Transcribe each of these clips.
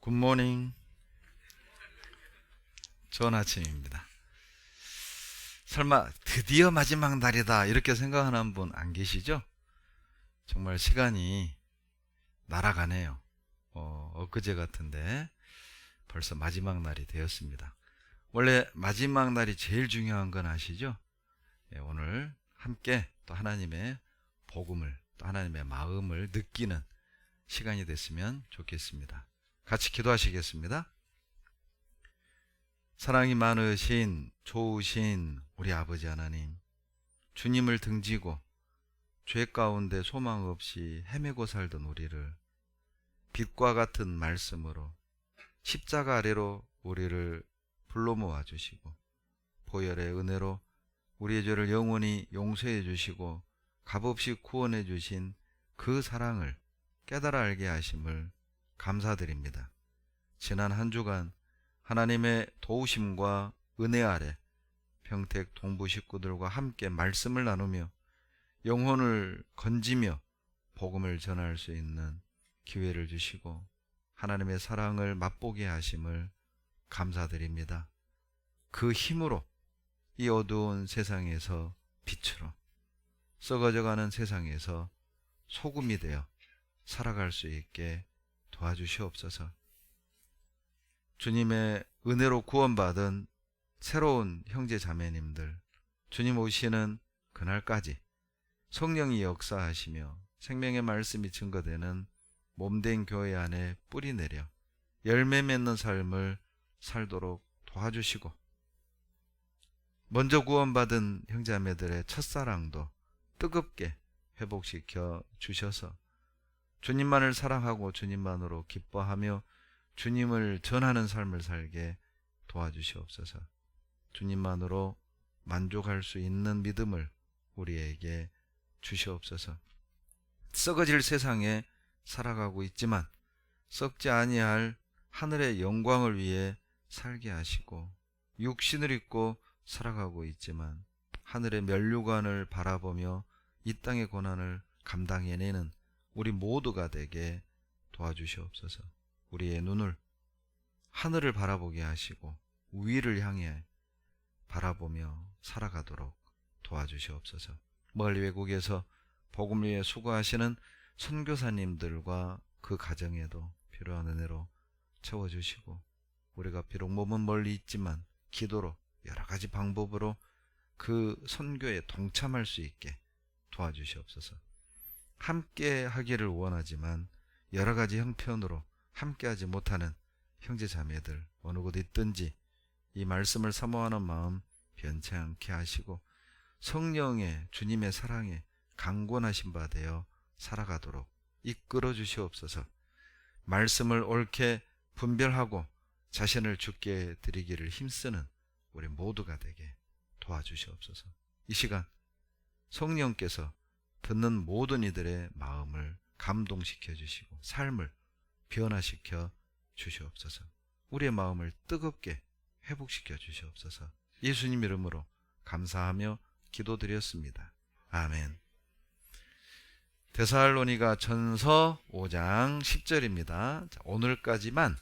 굿모닝. 좋은 아침입니다. 설마 드디어 마지막 날이다 이렇게 생각하는 분 안 계시죠? 정말 시간이 날아가네요. 엊그제 같은데 벌써 마지막 날이 되었습니다. 원래 마지막 날이 제일 중요한 건 아시죠? 오늘 함께 또 하나님의 복음을, 또 하나님의 마음을 느끼는 시간이 됐으면 좋겠습니다. 같이 기도하시겠습니다. 사랑이 많으신 좋으신 우리 아버지 하나님, 주님을 등지고 죄 가운데 소망 없이 헤매고 살던 우리를 빛과 같은 말씀으로 십자가 아래로 우리를 불러 모아 주시고 보혈의 은혜로 우리의 죄를 영원히 용서해 주시고 값없이 구원해 주신 그 사랑을 깨달아 알게 하심을 감사드립니다. 지난 한 주간 하나님의 도우심과 은혜 아래 평택 동부 식구들과 함께 말씀을 나누며 영혼을 건지며 복음을 전할 수 있는 기회를 주시고 하나님의 사랑을 맛보게 하심을 감사드립니다. 그 힘으로 이 어두운 세상에서 빛으로, 썩어져가는 세상에서 소금이 되어 살아갈 수 있게 도와주시옵소서. 주님의 은혜로 구원받은 새로운 형제 자매님들, 주님 오시는 그날까지 성령이 역사하시며 생명의 말씀이 증거되는 몸된 교회 안에 뿌리 내려 열매 맺는 삶을 살도록 도와주시고, 먼저 구원받은 형제자매들의 첫사랑도 뜨겁게 회복시켜 주셔서 주님만을 사랑하고 주님만으로 기뻐하며 주님을 전하는 삶을 살게 도와주시옵소서. 주님만으로 만족할 수 있는 믿음을 우리에게 주시옵소서. 썩어질 세상에 살아가고 있지만 썩지 아니할 하늘의 영광을 위해 살게 하시고, 육신을 입고 살아가고 있지만 하늘의 면류관을 바라보며 이 땅의 고난을 감당해내는 우리 모두가 되게 도와주시옵소서. 우리의 눈을 하늘을 바라보게 하시고 위를 향해 바라보며 살아가도록 도와주시옵소서. 멀리 외국에서 복음을 위해 수고하시는 선교사님들과 그 가정에도 필요한 은혜로 채워주시고, 우리가 비록 몸은 멀리 있지만 기도로 여러 가지 방법으로 그 선교에 동참할 수 있게 도와주시옵소서. 함께 하기를 원하지만 여러 가지 형편으로 함께하지 못하는 형제 자매들 어느 곳에 있든지 이 말씀을 사모하는 마음 변치 않게 하시고 성령의 주님의 사랑에 강권하신 바 되어 살아가도록 이끌어 주시옵소서. 말씀을 옳게 분별하고 자신을 주께 드리기를 힘쓰는 우리 모두가 되게 도와주시옵소서. 이 시간 성령께서 듣는 모든 이들의 마음을 감동시켜 주시고 삶을 변화시켜 주시옵소서. 우리의 마음을 뜨겁게 회복시켜 주시옵소서. 예수님 이름으로 감사하며 기도드렸습니다. 아멘. 데살로니가 전서 5장 10절입니다. 오늘까지만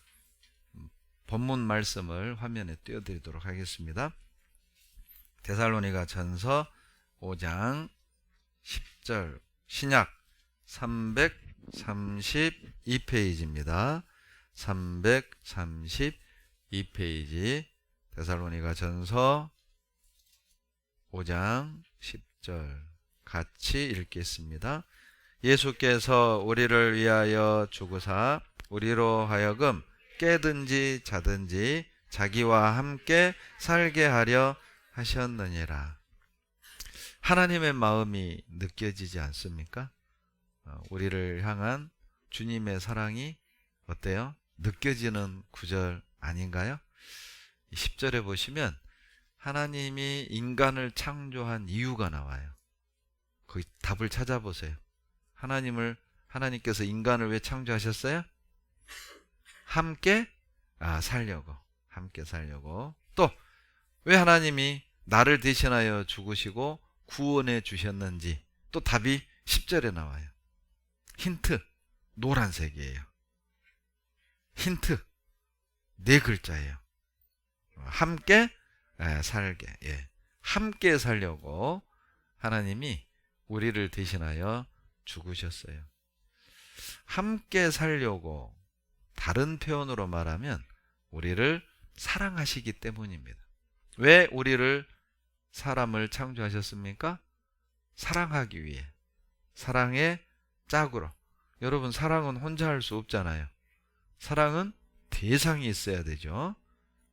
본문 말씀을 화면에 띄워드리도록 하겠습니다. 데살로니가 전서 5장 10절 신약 332페이지입니다. 332페이지 데살로니가 전서 5장 10절 같이 읽겠습니다. 예수께서 우리를 위하여 죽으사 우리로 하여금 깨든지 자든지 자기와 함께 살게 하려 하셨느니라. 하나님의 마음이 느껴지지 않습니까? 우리를 향한 주님의 사랑이 어때요? 느껴지는 구절 아닌가요? 10절에 보시면 하나님이 인간을 창조한 이유가 나와요. 그 답을 찾아보세요. 하나님께서 인간을 왜 창조하셨어요? 함께 살려고. 또 왜 하나님이 나를 대신하여 죽으시고 구원해 주셨는지 또 답이 10절에 나와요. 힌트, 노란색이에요. 힌트, 네 글자예요. 함께 살게. 예. 함께 살려고 하나님이 우리를 대신하여 죽으셨어요. 함께 살려고 다른 표현으로 말하면 우리를 사랑하시기 때문입니다. 왜 우리를 사람을 창조하셨습니까? 사랑하기 위해. 사랑의 짝으로. 여러분, 사랑은 혼자 할 수 없잖아요. 사랑은 대상이 있어야 되죠.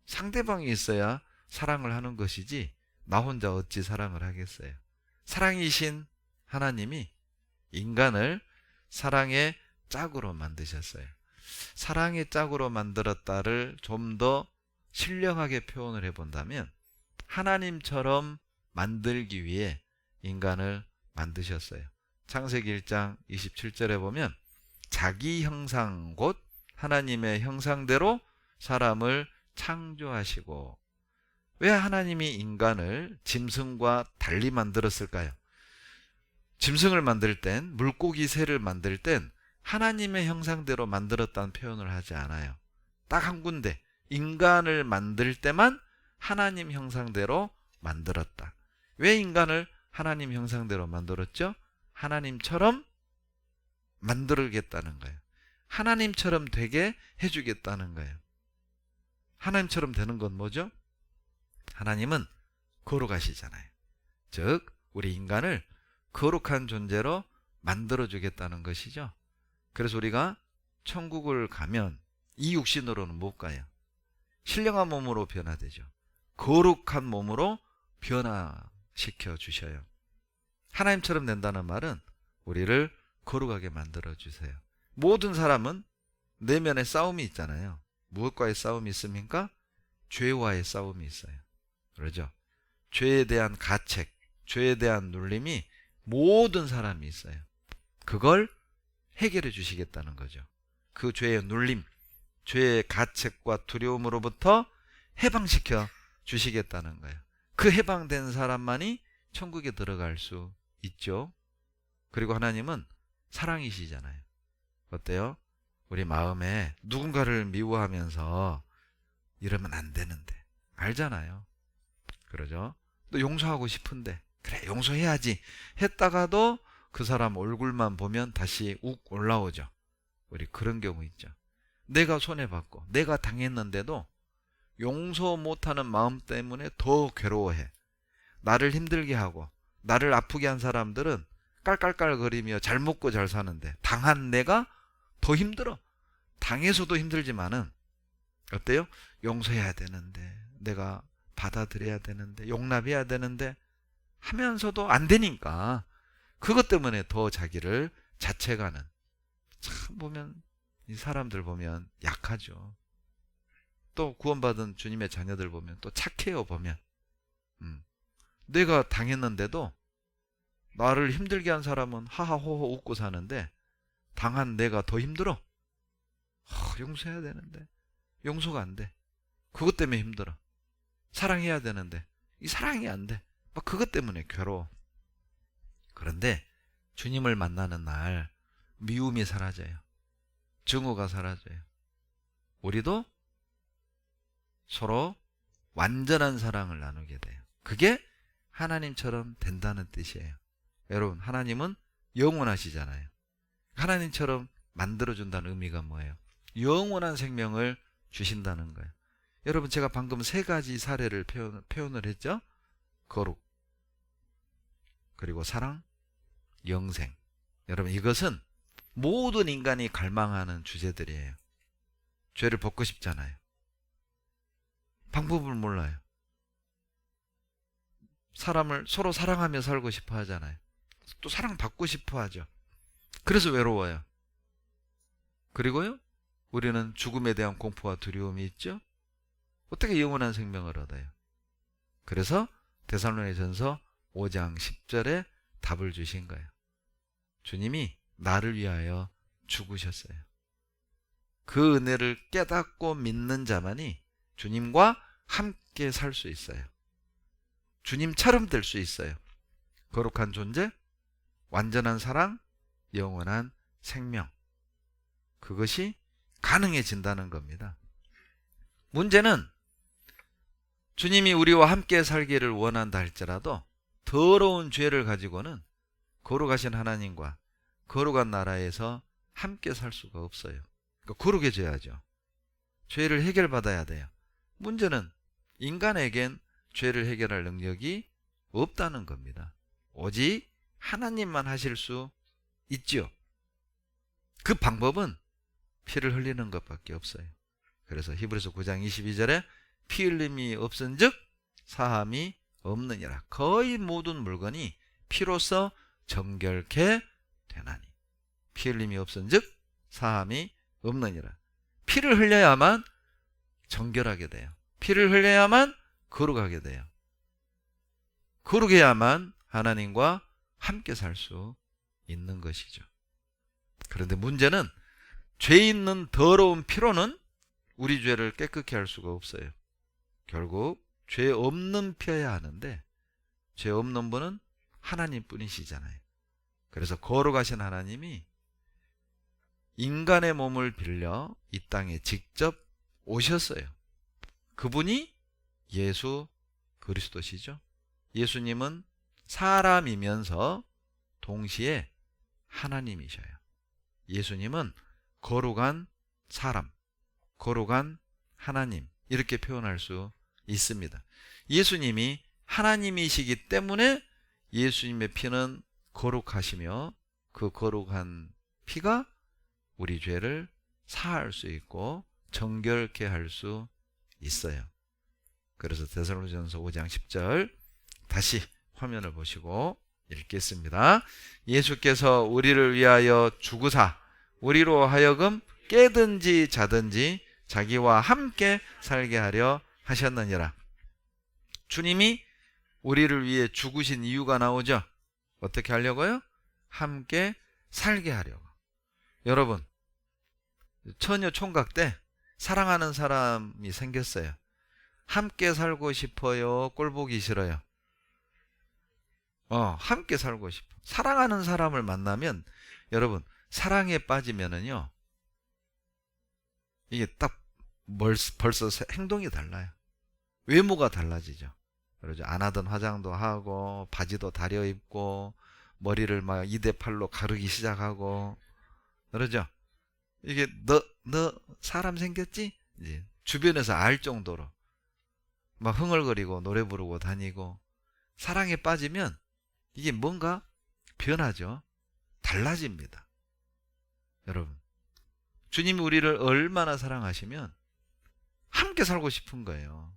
상대방이 있어야 사랑을 하는 것이지 나 혼자 어찌 사랑을 하겠어요. 사랑이신 하나님이 인간을 사랑의 짝으로 만드셨어요. 사랑의 짝으로 만들었다를 좀 더 신령하게 표현을 해본다면 하나님처럼 만들기 위해 인간을 만드셨어요. 창세기 1장 27절에 보면 자기 형상 곧 하나님의 형상대로 사람을 창조하시고. 왜 하나님이 인간을 짐승과 달리 만들었을까요? 짐승을 만들 땐, 물고기 새를 만들 땐 하나님의 형상대로 만들었다는 표현을 하지 않아요. 딱 한 군데, 인간을 만들 때만 하나님 형상대로 만들었다. 왜 인간을 하나님 형상대로 만들었죠? 하나님처럼 만들겠다는 거예요. 하나님처럼 되게 해주겠다는 거예요. 하나님처럼 되는 건 뭐죠? 하나님은 거룩하시잖아요. 즉 우리 인간을 거룩한 존재로 만들어주겠다는 것이죠. 그래서 우리가 천국을 가면 이 육신으로는 못 가요. 신령한 몸으로 변화되죠. 거룩한 몸으로 변화시켜 주셔요. 하나님처럼 된다는 말은 우리를 거룩하게 만들어 주세요. 모든 사람은 내면에 싸움이 있잖아요. 무엇과의 싸움이 있습니까? 죄와의 싸움이 있어요. 그러죠? 죄에 대한 가책, 죄에 대한 눌림이 모든 사람이 있어요. 그걸 해결해 주시겠다는 거죠. 그 죄의 눌림, 죄의 가책과 두려움으로부터 해방시켜 주시겠다는 거예요. 그 해방된 사람만이 천국에 들어갈 수 있죠. 그리고 하나님은 사랑이시잖아요. 어때요? 우리 마음에 누군가를 미워하면서 이러면 안 되는데 알잖아요. 그러죠? 또 용서하고 싶은데 그래 용서해야지 했다가도 그 사람 얼굴만 보면 다시 욱 올라오죠. 우리 그런 경우 있죠. 내가 손해받고 내가 당했는데도 용서 못하는 마음 때문에 더 괴로워해. 나를 힘들게 하고 나를 아프게 한 사람들은 깔깔깔거리며 잘 먹고 잘 사는데 당한 내가 더 힘들어. 당해서도 힘들지만은 어때요? 용서해야 되는데 내가 받아들여야 되는데 용납해야 되는데 하면서도 안 되니까 그것 때문에 더 자기를 자책하는. 참 보면 이 사람들 보면 약하죠. 또 구원받은 주님의 자녀들 보면 또 착해요. 보면 내가 당했는데도 나를 힘들게 한 사람은 하하호호 웃고 사는데 당한 내가 더 힘들어. 용서해야 되는데 용서가 안 돼. 그것 때문에 힘들어. 사랑해야 되는데 이 사랑이 안 돼. 막 그것 때문에 괴로워. 그런데 주님을 만나는 날 미움이 사라져요. 증오가 사라져요. 우리도 서로 완전한 사랑을 나누게 돼요. 그게 하나님처럼 된다는 뜻이에요. 여러분, 하나님은 영원하시잖아요. 하나님처럼 만들어준다는 의미가 뭐예요? 영원한 생명을 주신다는 거예요. 여러분, 제가 방금 세 가지 사례를 표현을 했죠? 거룩, 그리고 사랑, 영생. 여러분, 이것은 모든 인간이 갈망하는 주제들이에요. 죄를 벗고 싶잖아요. 방법을 몰라요. 사람을 서로 사랑하며 살고 싶어 하잖아요. 또 사랑받고 싶어 하죠. 그래서 외로워요. 그리고요, 우리는 죽음에 대한 공포와 두려움이 있죠. 어떻게 영원한 생명을 얻어요? 그래서 데살로니가전서 5장 10절에 답을 주신 거예요. 주님이 나를 위하여 죽으셨어요. 그 은혜를 깨닫고 믿는 자만이 주님과 함께 살 수 있어요. 주님처럼 될 수 있어요. 거룩한 존재, 완전한 사랑, 영원한 생명. 그것이 가능해진다는 겁니다. 문제는 주님이 우리와 함께 살기를 원한다 할지라도 더러운 죄를 가지고는 거룩하신 하나님과 거룩한 나라에서 함께 살 수가 없어요. 그러니까 거룩해져야죠. 죄를 해결받아야 돼요. 문제는 인간에겐 죄를 해결할 능력이 없다는 겁니다. 오직 하나님만 하실 수 있지요. 그 방법은 피를 흘리는 것밖에 없어요. 그래서 히브리서 9장 22절에 피 흘림이 없은즉 사함이 없느니라. 거의 모든 물건이 피로써 정결케 되나니. 피 흘림이 없은즉 사함이 없느니라. 피를 흘려야만 정결하게 돼요. 피를 흘려야만 거룩하게 돼요. 거룩해야만 하나님과 함께 살 수 있는 것이죠. 그런데 문제는 죄 있는 더러운 피로는 우리 죄를 깨끗게 할 수가 없어요. 결국 죄 없는 피여야 하는데 죄 없는 분은 하나님 뿐이시잖아요. 그래서 거룩하신 하나님이 인간의 몸을 빌려 이 땅에 직접 오셨어요. 그분이 예수 그리스도시죠. 예수님은 사람이면서 동시에 하나님이셔요. 예수님은 거룩한 사람, 거룩한 하나님, 이렇게 표현할 수 있습니다. 예수님이 하나님이시기 때문에 예수님의 피는 거룩하시며 그 거룩한 피가 우리 죄를 사할 수 있고 정결케 할 수 있어요. 그래서 데살로니가전서 5장 10절 다시 화면을 보시고 읽겠습니다. 예수께서 우리를 위하여 죽으사 우리로 하여금 깨든지 자든지 자기와 함께 살게 하려 하셨느니라. 주님이 우리를 위해 죽으신 이유가 나오죠. 어떻게 하려고요? 함께 살게 하려고. 여러분, 처녀 총각 때 사랑하는 사람이 생겼어요. 함께 살고 싶어요? 꼴 보기 싫어요? 함께 살고 싶어. 사랑하는 사람을 만나면 여러분, 사랑에 빠지면은요, 이게 딱 벌써 행동이 달라요. 외모가 달라지죠. 그러죠. 안 하던 화장도 하고 바지도 다려 입고 머리를 막 2대8로 가르기 시작하고 그러죠. 이게 너 사람 생겼지? 이제 주변에서 알 정도로 막 흥얼거리고 노래 부르고 다니고. 사랑에 빠지면 이게 뭔가 변하죠. 달라집니다. 여러분, 주님이 우리를 얼마나 사랑하시면 함께 살고 싶은 거예요.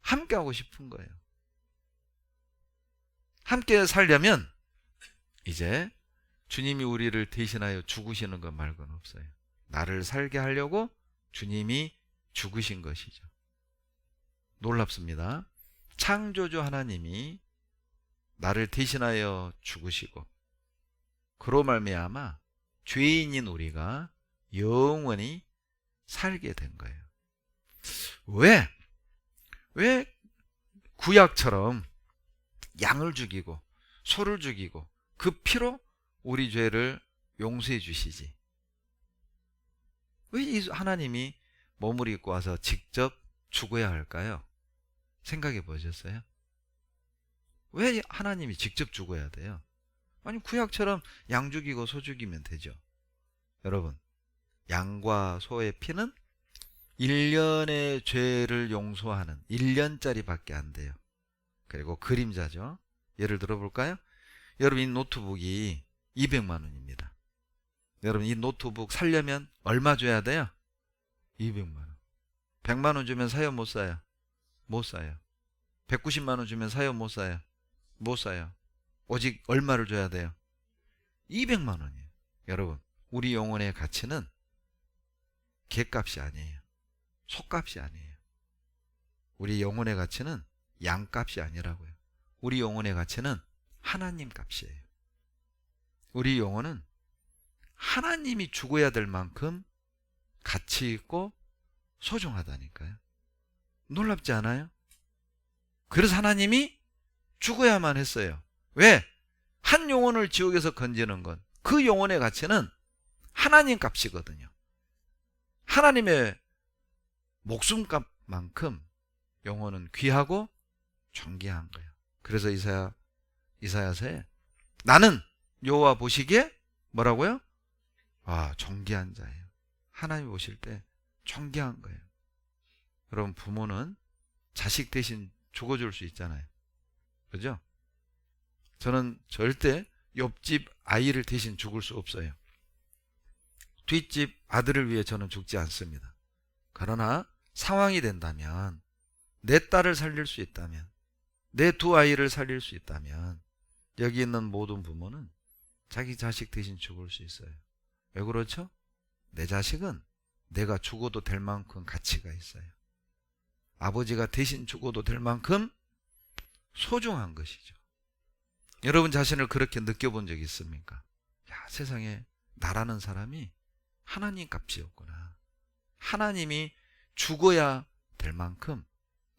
함께 하고 싶은 거예요. 함께 살려면 이제 주님이 우리를 대신하여 죽으시는 것 말고는 없어요. 나를 살게 하려고 주님이 죽으신 것이죠. 놀랍습니다. 창조주 하나님이 나를 대신하여 죽으시고 그로 말미암아 죄인인 우리가 영원히 살게 된 거예요. 왜 구약처럼 양을 죽이고 소를 죽이고 그 피로 우리 죄를 용서해 주시지? 왜 이 하나님이 몸을 입고 와서 직접 죽어야 할까요? 생각해 보셨어요? 왜 하나님이 직접 죽어야 돼요? 아니, 구약처럼 양 죽이고 소 죽이면 되죠. 여러분, 양과 소의 피는 1년의 죄를 용서하는 1년짜리 밖에 안 돼요. 그리고 그림자죠. 예를 들어 볼까요? 여러분, 이 노트북이 200만 원입니다. 여러분, 이 노트북 살려면 얼마 줘야 돼요? 200만 원. 100만 원 주면 사요, 못 사요? 못 사요. 190만 원 주면 사요, 못 사요? 못 사요. 오직 얼마를 줘야 돼요? 200만 원이에요. 여러분, 우리 영혼의 가치는 개값이 아니에요. 소값이 아니에요. 우리 영혼의 가치는 양값이 아니라고요. 우리 영혼의 가치는 하나님 값이에요. 우리 영혼은 하나님이 죽어야 될 만큼 가치 있고 소중하다니까요. 놀랍지 않아요? 그래서 하나님이 죽어야만 했어요. 왜? 한 영혼을 지옥에서 건지는 건 그 영혼의 가치는 하나님 값이거든요. 하나님의 만큼 영혼은 귀하고 존귀한 거예요. 그래서 이사야서에 나는 여호와 보시기에 뭐라고요? 존귀한 자예요. 하나님 보실 때 존귀한 거예요. 여러분, 부모는 자식 대신 죽어줄 수 있잖아요. 그죠? 저는 절대 옆집 아이를 대신 죽을 수 없어요. 뒷집 아들을 위해 저는 죽지 않습니다. 그러나 상황이 된다면, 내 딸을 살릴 수 있다면, 내 두 아이를 살릴 수 있다면 여기 있는 모든 부모는 자기 자식 대신 죽을 수 있어요. 왜 그렇죠? 내 자식은 내가 죽어도 될 만큼 가치가 있어요. 아버지가 대신 죽어도 될 만큼 소중한 것이죠. 여러분 자신을 그렇게 느껴본 적이 있습니까? 세상에 나라는 사람이 하나님 값이었구나. 하나님이 죽어야 될 만큼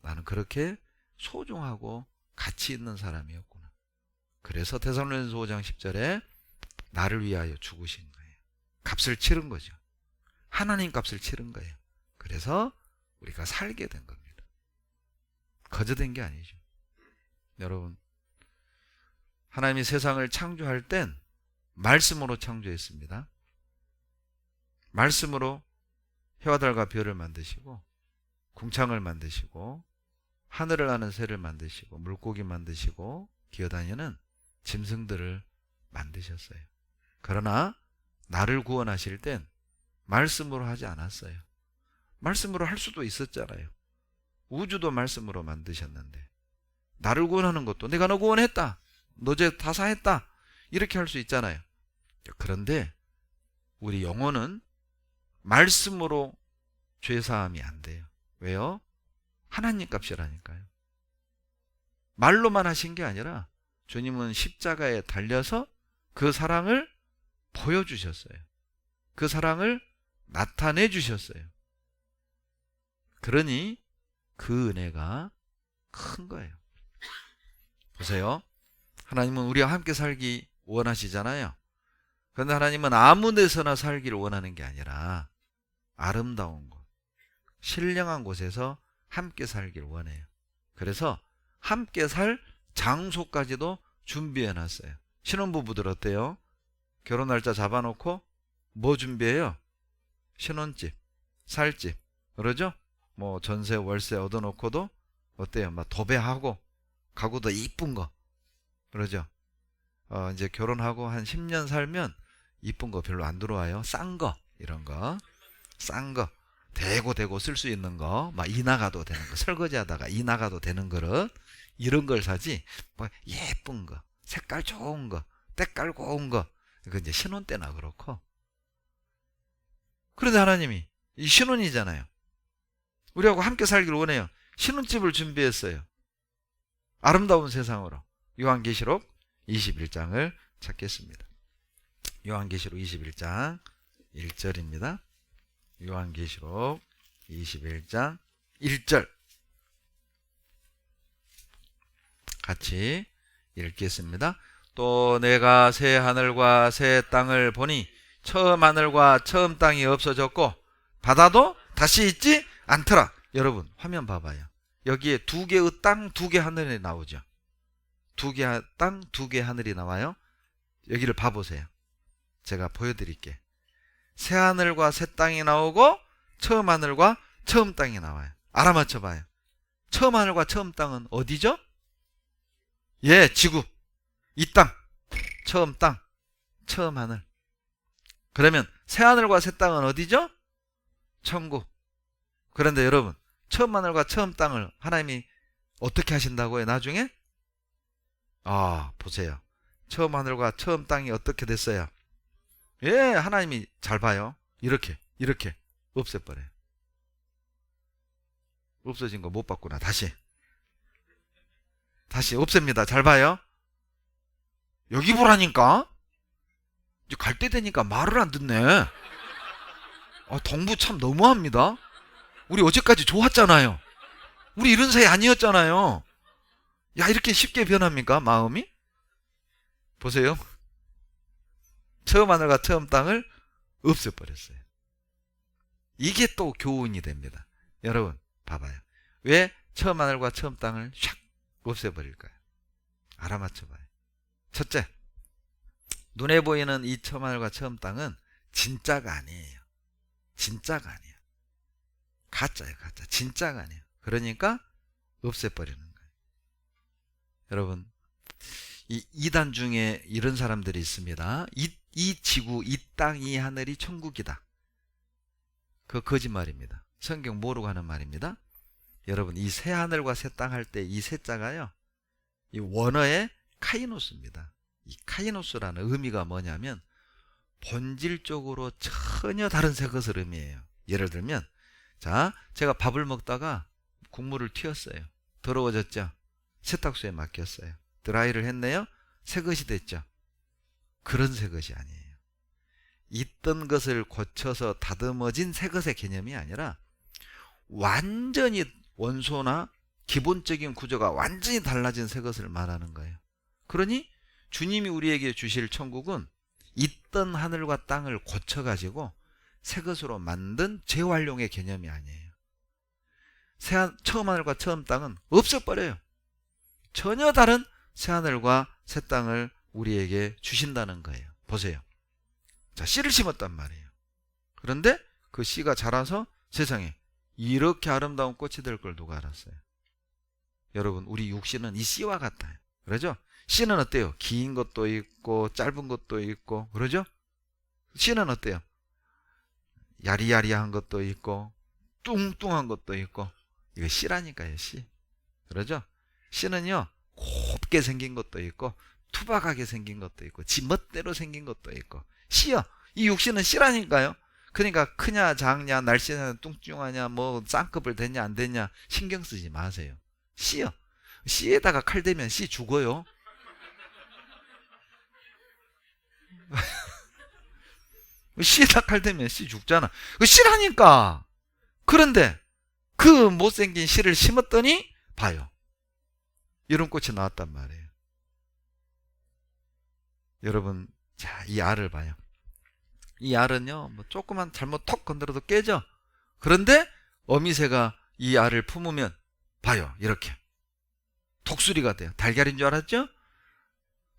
나는 그렇게 소중하고 가치 있는 사람이었구나. 그래서 데살로니가서 5장 10절에 나를 위하여 죽으신 거예요. 값을 치른 거죠. 하나님 값을 치른 거예요. 그래서 우리가 살게 된 겁니다. 거저된 게 아니죠. 여러분, 하나님이 세상을 창조할 땐 말씀으로 창조했습니다. 말씀으로 해와 달과 별을 만드시고, 궁창을 만드시고, 하늘을 나는 새를 만드시고, 물고기 만드시고, 기어다니는 짐승들을 만드셨어요. 그러나 나를 구원하실 땐 말씀으로 하지 않았어요. 말씀으로 할 수도 있었잖아요. 우주도 말씀으로 만드셨는데, 나를 구원하는 것도 내가 너 구원했다, 너 죄 다 사했다, 이렇게 할 수 있잖아요. 그런데 우리 영혼은 말씀으로 죄사함이 안 돼요. 왜요? 하나님 값이라니까요. 말로만 하신 게 아니라 주님은 십자가에 달려서 그 사랑을 보여주셨어요. 그 사랑을 나타내 주셨어요. 그러니 그 은혜가 큰 거예요. 보세요. 하나님은 우리와 함께 살기 원하시잖아요. 그런데 하나님은 아무 데서나 살기를 원하는 게 아니라 아름다운 곳, 신령한 곳에서 함께 살기를 원해요. 그래서 함께 살 장소까지도 준비해 놨어요. 신혼부부들 어때요? 결혼 날짜 잡아놓고 뭐 준비해요? 신혼집, 살집, 그러죠? 뭐 전세 월세 얻어놓고도 어때요? 막 도배하고 가구도 이쁜 거, 그러죠? 이제 결혼하고 한 10년 살면 이쁜 거 별로 안 들어와요. 싼 거, 이런 거, 싼 거, 대고 쓸 수 있는 거, 막 이나가도 되는 거, 설거지하다가 이나가도 되는 그릇, 이런 걸 사지. 뭐 예쁜 거, 색깔 좋은 거, 때깔 고운 거, 이거 이제 신혼 때나 그렇고. 그런데 하나님이 이 신혼이잖아요. 우리하고 함께 살기를 원해요. 신혼집을 준비했어요. 아름다운 세상으로. 요한계시록 21장을 찾겠습니다. 요한계시록 21장 1절입니다. 요한계시록 21장 1절 같이 읽겠습니다. 또 내가 새 하늘과 새 땅을 보니 처음 하늘과 처음 땅이 없어졌고 바다도 다시 있지 않더라. 여러분 화면 봐봐요. 여기에 두 개의 땅, 두 개 하늘이 나오죠. 두 개 땅, 두 개 하늘이 나와요. 여기를 봐보세요. 제가 보여드릴게. 새 하늘과 새 땅이 나오고 처음 하늘과 처음 땅이 나와요. 알아맞혀 봐요. 처음 하늘과 처음 땅은 어디죠? 예, 지구. 이 땅. 처음 땅. 처음 하늘. 그러면 새 하늘과 새 땅은 어디죠? 천국. 그런데 여러분, 처음 하늘과 처음 땅을 하나님이 어떻게 하신다고요? 나중에? 보세요. 처음 하늘과 처음 땅이 어떻게 됐어요? 예, 하나님이 잘 봐요. 이렇게 없애버려요. 없어진 거 못 봤구나. 다시 없앱니다. 잘 봐요. 여기 보라니까. 이제 갈 때 되니까 말을 안 듣네. 동부 참 너무합니다. 우리 어제까지 좋았잖아요. 우리 이런 사이 아니었잖아요. 야, 이렇게 쉽게 변합니까? 마음이? 보세요. 처음 하늘과 처음 땅을 없애버렸어요. 이게 또 교훈이 됩니다. 여러분, 봐봐요. 왜 처음 하늘과 처음 땅을 샥 없애버릴까요? 알아맞혀봐요. 첫째, 눈에 보이는 이 처음 하늘과 처음 땅은 진짜가 아니에요. 진짜가 아니에요. 가짜예요, 가짜. 진짜가 아니에요. 그러니까 없애버리는 거예요. 여러분, 이 이단 중에 이런 사람들이 있습니다. 이 지구, 이 땅, 이 하늘이 천국이다. 그거 거짓말입니다. 성경 모르고 하는 말입니다. 여러분, 이 새 하늘과 새 땅 할 때 이 새 자가요, 이 원어의 카이노스입니다. 이 카이노스라는 의미가 뭐냐면 본질적으로 전혀 다른 새 것을 의미해요. 예를 들면, 자, 제가 밥을 먹다가 국물을 튀었어요. 더러워졌죠? 세탁소에 맡겼어요. 드라이를 했네요. 새 것이 됐죠? 그런 새 것이 아니에요. 있던 것을 고쳐서 다듬어진 새 것의 개념이 아니라 완전히 원소나 기본적인 구조가 완전히 달라진 새 것을 말하는 거예요. 그러니 주님이 우리에게 주실 천국은 있던 하늘과 땅을 고쳐가지고 새 것으로 만든 재활용의 개념이 아니에요. 처음 하늘과 처음 땅은 없어버려요. 전혀 다른 새 하늘과 새 땅을 우리에게 주신다는 거예요. 보세요. 자, 씨를 심었단 말이에요. 그런데 그 씨가 자라서 세상에 이렇게 아름다운 꽃이 될 걸 누가 알았어요? 여러분, 우리 육신은 이 씨와 같아요. 그러죠? 씨는 어때요? 긴 것도 있고 짧은 것도 있고, 그러죠? 씨는 어때요? 야리야리한 것도 있고 뚱뚱한 것도 있고. 이거 씨라니까요, 씨. 그러죠? 씨는요, 곱게 생긴 것도 있고 투박하게 생긴 것도 있고 지멋대로 생긴 것도 있고. 씨요, 이 육신은 씨라니까요. 그러니까 크냐 작냐 날씬하냐 뚱뚱하냐 뭐 쌍꺼풀 됐냐 안 됐냐 신경 쓰지 마세요. 씨요, 씨에다가 칼 대면 씨 죽어요. 씨에다 칼 대면 씨 죽잖아. 씨라니까. 그런데 그 못생긴 씨를 심었더니 봐요, 이런 꽃이 나왔단 말이에요. 여러분, 자, 이 알을 봐요. 이 알은요, 뭐 조그만 잘못 톡 건드려도 깨져. 그런데 어미새가 이 알을 품으면 봐요, 이렇게 독수리가 돼요. 달걀인 줄 알았죠?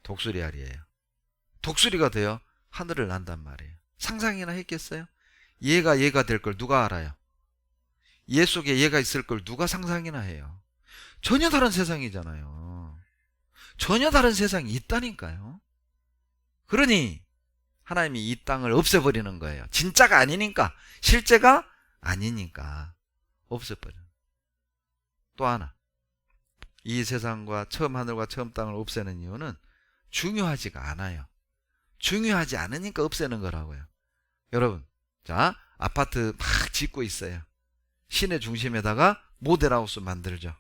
독수리 알이에요. 독수리가 돼요. 하늘을 난단 말이에요. 상상이나 했겠어요? 얘가 될 걸 누가 알아요? 얘 속에 얘가 있을 걸 누가 상상이나 해요? 전혀 다른 세상이잖아요. 전혀 다른 세상이 있다니까요. 그러니 하나님이 이 땅을 없애버리는 거예요. 진짜가 아니니까, 실제가 아니니까 없애버리는. 또 하나, 이 세상과 처음 하늘과 처음 땅을 없애는 이유는 중요하지가 않아요. 중요하지 않으니까 없애는 거라고요. 여러분, 자, 아파트 막 짓고 있어요. 시내 중심에다가 모델하우스 만들죠.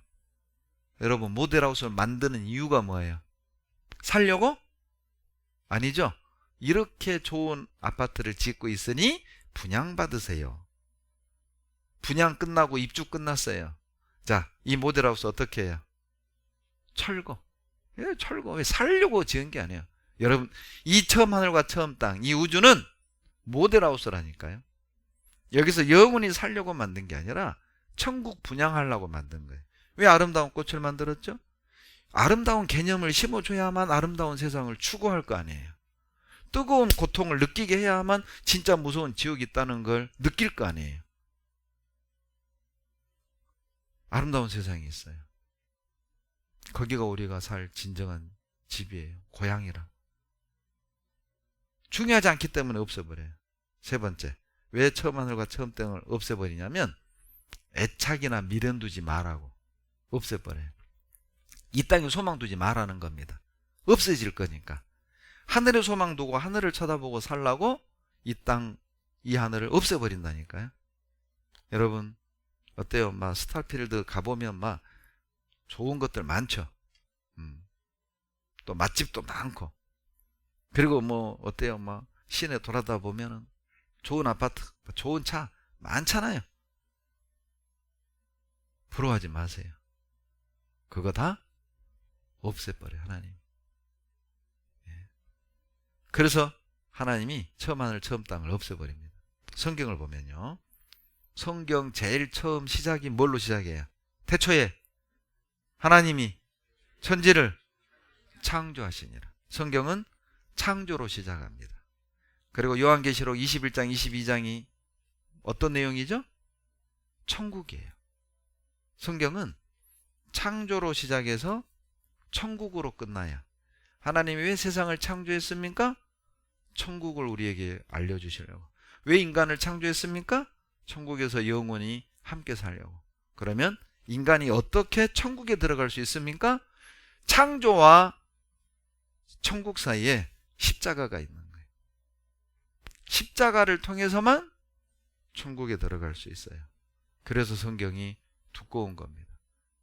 여러분, 모델하우스를 만드는 이유가 뭐예요? 살려고? 아니죠. 이렇게 좋은 아파트를 짓고 있으니 분양받으세요. 분양 끝나고 입주 끝났어요. 자, 이 모델하우스 어떻게 해요? 철거. 예, 철거. 왜 살려고 지은 게 아니에요. 여러분, 이 처음 하늘과 처음 땅, 이 우주는 모델하우스라니까요. 여기서 영원히 살려고 만든 게 아니라 천국 분양하려고 만든 거예요. 왜 아름다운 꽃을 만들었죠? 아름다운 개념을 심어줘야만 아름다운 세상을 추구할 거 아니에요. 뜨거운 고통을 느끼게 해야만 진짜 무서운 지옥이 있다는 걸 느낄 거 아니에요. 아름다운 세상이 있어요. 거기가 우리가 살 진정한 집이에요. 고향이라. 중요하지 않기 때문에 없애버려요. 세 번째, 왜 처음 하늘과 처음 땅을 없애버리냐면 애착이나 미련 두지 말라고 없애버려요. 이 땅에 소망 두지 말라는 겁니다. 없어질 거니까. 하늘에 소망 두고 하늘을 쳐다보고 살라고 이 땅, 이 하늘을 없애버린다니까요. 여러분, 어때요? 막 스타필드 가보면 막 좋은 것들 많죠. 또 맛집도 많고. 그리고 뭐 어때요? 막 시내 돌아다 보면은 좋은 아파트, 좋은 차 많잖아요. 부러워하지 마세요. 그거 다 없애버려요, 하나님. 그래서 하나님이 처음 하늘 처음 땅을 없애버립니다. 성경을 보면요, 성경 제일 처음 시작이 뭘로 시작해요? 태초에 하나님이 천지를 창조하시니라. 성경은 창조로 시작합니다. 그리고 요한계시록 21장 22장이 어떤 내용이죠? 천국이에요. 성경은 창조로 시작해서 천국으로 끝나야. 하나님이 왜 세상을 창조했습니까? 천국을 우리에게 알려주시려고. 왜 인간을 창조했습니까? 천국에서 영원히 함께 살려고. 그러면 인간이 어떻게 천국에 들어갈 수 있습니까? 창조와 천국 사이에 십자가가 있는 거예요. 십자가를 통해서만 천국에 들어갈 수 있어요. 그래서 성경이 두꺼운 겁니다.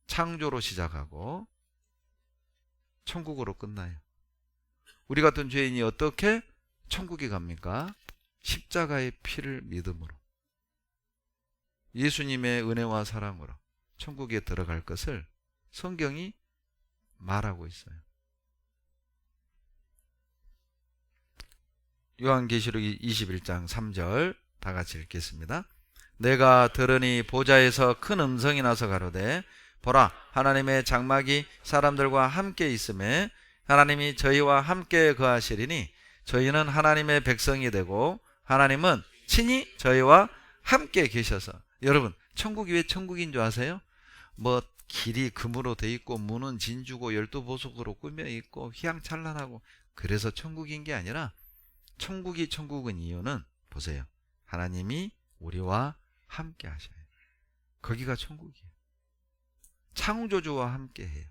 창조로 시작하고 천국으로 끝나요. 우리 같은 죄인이 어떻게 천국에 갑니까? 십자가의 피를 믿음으로, 예수님의 은혜와 사랑으로 천국에 들어갈 것을 성경이 말하고 있어요. 요한계시록 21장 3절 다 같이 읽겠습니다. 내가 들으니 보좌에서 큰 음성이 나서 가로되 보라, 하나님의 장막이 사람들과 함께 있음에 하나님이 저희와 함께 거하시리니 저희는 하나님의 백성이 되고 하나님은 친히 저희와 함께 계셔서. 여러분, 천국이 왜 천국인 줄 아세요? 뭐 길이 금으로 돼 있고 문은 진주고 12보석으로 꾸며 있고 휘황찬란하고 그래서 천국인 게 아니라, 천국이 천국인 이유는 보세요. 하나님이 우리와 함께 하셔요. 거기가 천국이에요. 창조주와 함께 해요.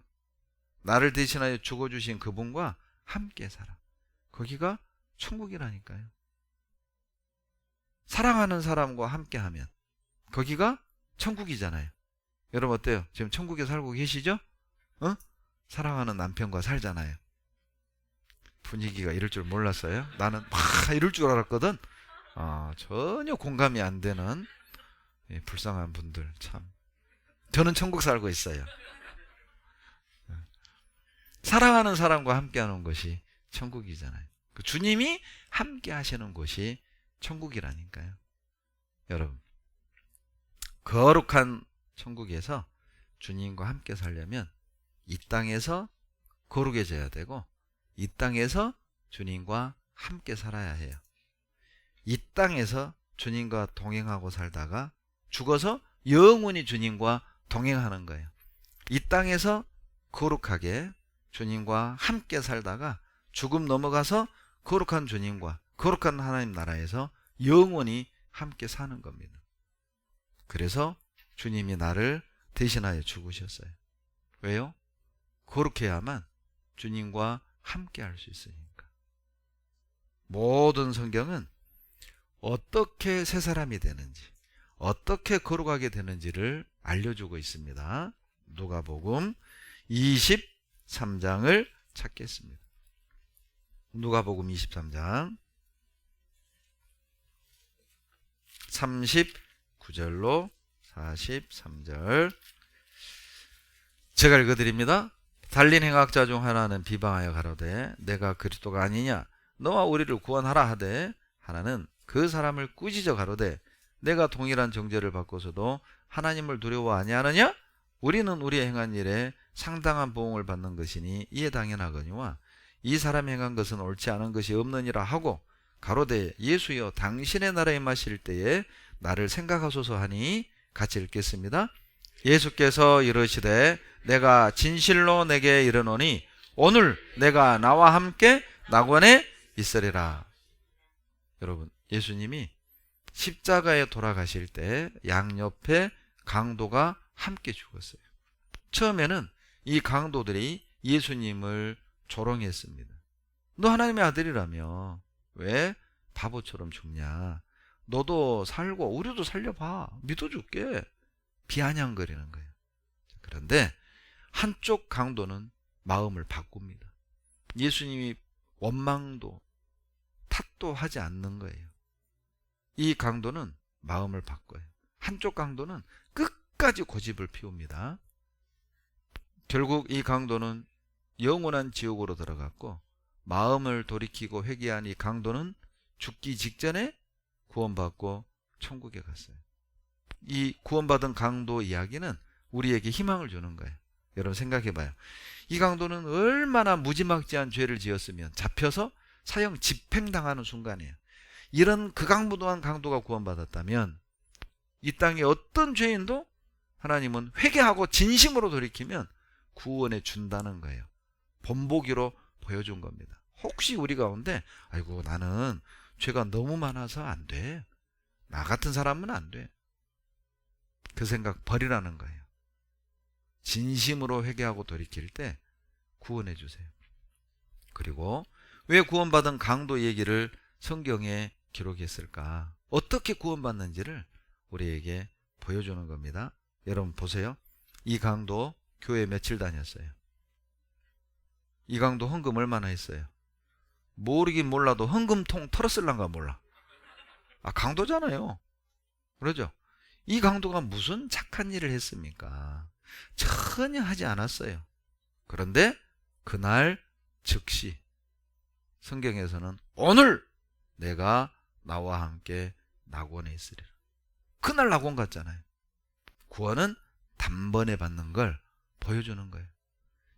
나를 대신하여 죽어주신 그분과 함께 살아. 거기가 천국이라니까요. 사랑하는 사람과 함께 하면 거기가 천국이잖아요. 여러분 어때요? 지금 천국에 살고 계시죠? 사랑하는 남편과 살잖아요. 분위기가 이럴 줄 몰랐어요. 나는 막 이럴 줄 알았거든. 전혀 공감이 안 되는 불쌍한 분들 참. 저는 천국 살고 있어요. 사랑하는 사람과 함께하는 것이 천국이잖아요. 주님이 함께 하시는 곳이 천국이라니까요. 여러분, 거룩한 천국에서 주님과 함께 살려면 이 땅에서 거룩해져야 되고 이 땅에서 주님과 함께 살아야 해요. 이 땅에서 주님과 동행하고 살다가 죽어서 영원히 주님과 동행하는 거예요. 이 땅에서 거룩하게 주님과 함께 살다가 죽음 넘어가서 거룩한 주님과 거룩한 하나님 나라에서 영원히 함께 사는 겁니다. 그래서 주님이 나를 대신하여 죽으셨어요. 왜요? 거룩해야만 주님과 함께 할 수 있으니까. 모든 성경은 어떻게 새 사람이 되는지, 어떻게 거룩하게 되는지를 알려주고 있습니다. 누가복음 23장을 찾겠습니다. 누가복음 23장 39절로 43절 제가 읽어드립니다. 달린 행악자 중 하나는 비방하여 가로되 내가 그리스도가 아니냐 너와 우리를 구원하라 하되, 하나는 그 사람을 꾸짖어 가로되 내가 동일한 정죄를 받고서도 하나님을 두려워 아니하느냐? 우리는 우리의 행한 일에 상당한 보응을 받는 것이니 이에 당연하거니와 이 사람이 행한 것은 옳지 않은 것이 없느니라 하고 가로되 예수여 당신의 나라에 임하실 때에 나를 생각하소서 하니, 같이 읽겠습니다. 예수께서 이르시되 내가 진실로 내게 이르노니 오늘 내가 나와 함께 낙원에 있으리라. 여러분, 예수님이 십자가에 돌아가실 때 양옆에 강도가 함께 죽었어요. 처음에는 이 강도들이 예수님을 조롱했습니다. 너 하나님의 아들이라며 왜 바보처럼 죽냐? 너도 살고 우리도 살려봐. 믿어줄게. 비아냥거리는 거예요. 그런데 한쪽 강도는 마음을 바꿉니다. 예수님이 원망도 탓도 하지 않는 거예요. 이 강도는 마음을 바꿔요. 한쪽 강도는 끝까지 고집을 피웁니다. 결국 이 강도는 영원한 지옥으로 들어갔고, 마음을 돌이키고 회개한 이 강도는 죽기 직전에 구원받고 천국에 갔어요. 이 구원받은 강도 이야기는 우리에게 희망을 주는 거예요. 여러분 생각해 봐요. 이 강도는 얼마나 무지막지한 죄를 지었으면 잡혀서 사형 집행당하는 순간이에요. 이런 극악무도한 강도가 구원받았다면 이 땅에 어떤 죄인도 하나님은 회개하고 진심으로 돌이키면 구원해 준다는 거예요. 본보기로 보여준 겁니다. 혹시 우리 가운데 아이고 나는 죄가 너무 많아서 안 돼. 나 같은 사람은 안 돼. 그 생각 버리라는 거예요. 진심으로 회개하고 돌이킬 때 구원해 주세요. 그리고 왜 구원받은 강도 얘기를 성경에 기록했을까? 어떻게 구원받는지를 우리에게 보여주는 겁니다. 여러분 보세요. 이 강도 교회 며칠 다녔어요? 이 강도 헌금 얼마나 했어요? 모르긴 몰라도 헌금통 털었을란가 몰라. 강도잖아요. 그러죠? 이 강도가 무슨 착한 일을 했습니까? 전혀 하지 않았어요. 그런데 그날 즉시 성경에서는 오늘 내가 나와 함께 낙원에 있으리라. 그날 낙원 갔잖아요. 구원은 단번에 받는 걸 보여주는 거예요.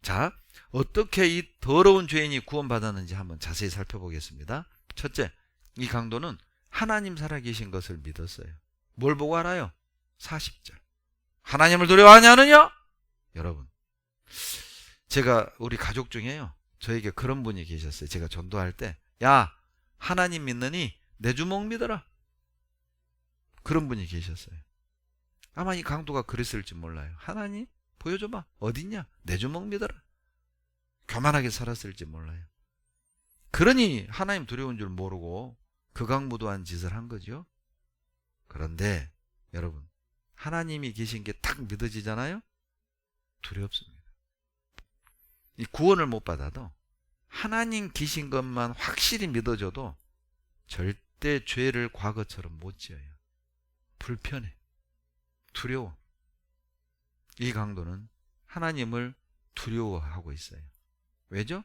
자, 어떻게 이 더러운 죄인이 구원받았는지 한번 자세히 살펴보겠습니다. 첫째, 이 강도는 하나님 살아계신 것을 믿었어요. 뭘 보고 알아요? 40절. 하나님을 두려워하지 않느냐? 여러분, 제가 우리 가족 중에요, 저에게 그런 분이 계셨어요. 제가 전도할 때, 야, 하나님 믿느니 내 주먹 믿어라. 그런 분이 계셨어요. 아마 이 강도가 그랬을지 몰라요. 하나님 보여줘봐. 어딨냐? 내 주먹 믿어라. 교만하게 살았을지 몰라요. 그러니 하나님 두려운 줄 모르고 극악무도한 짓을 한 거죠. 그런데 여러분, 하나님이 계신 게 딱 믿어지잖아요? 두렵습니다. 이 구원을 못 받아도 하나님 계신 것만 확실히 믿어져도 절대 죄를 과거처럼 못 지어요. 불편해. 두려워. 이 강도는 하나님을 두려워하고 있어요. 왜죠?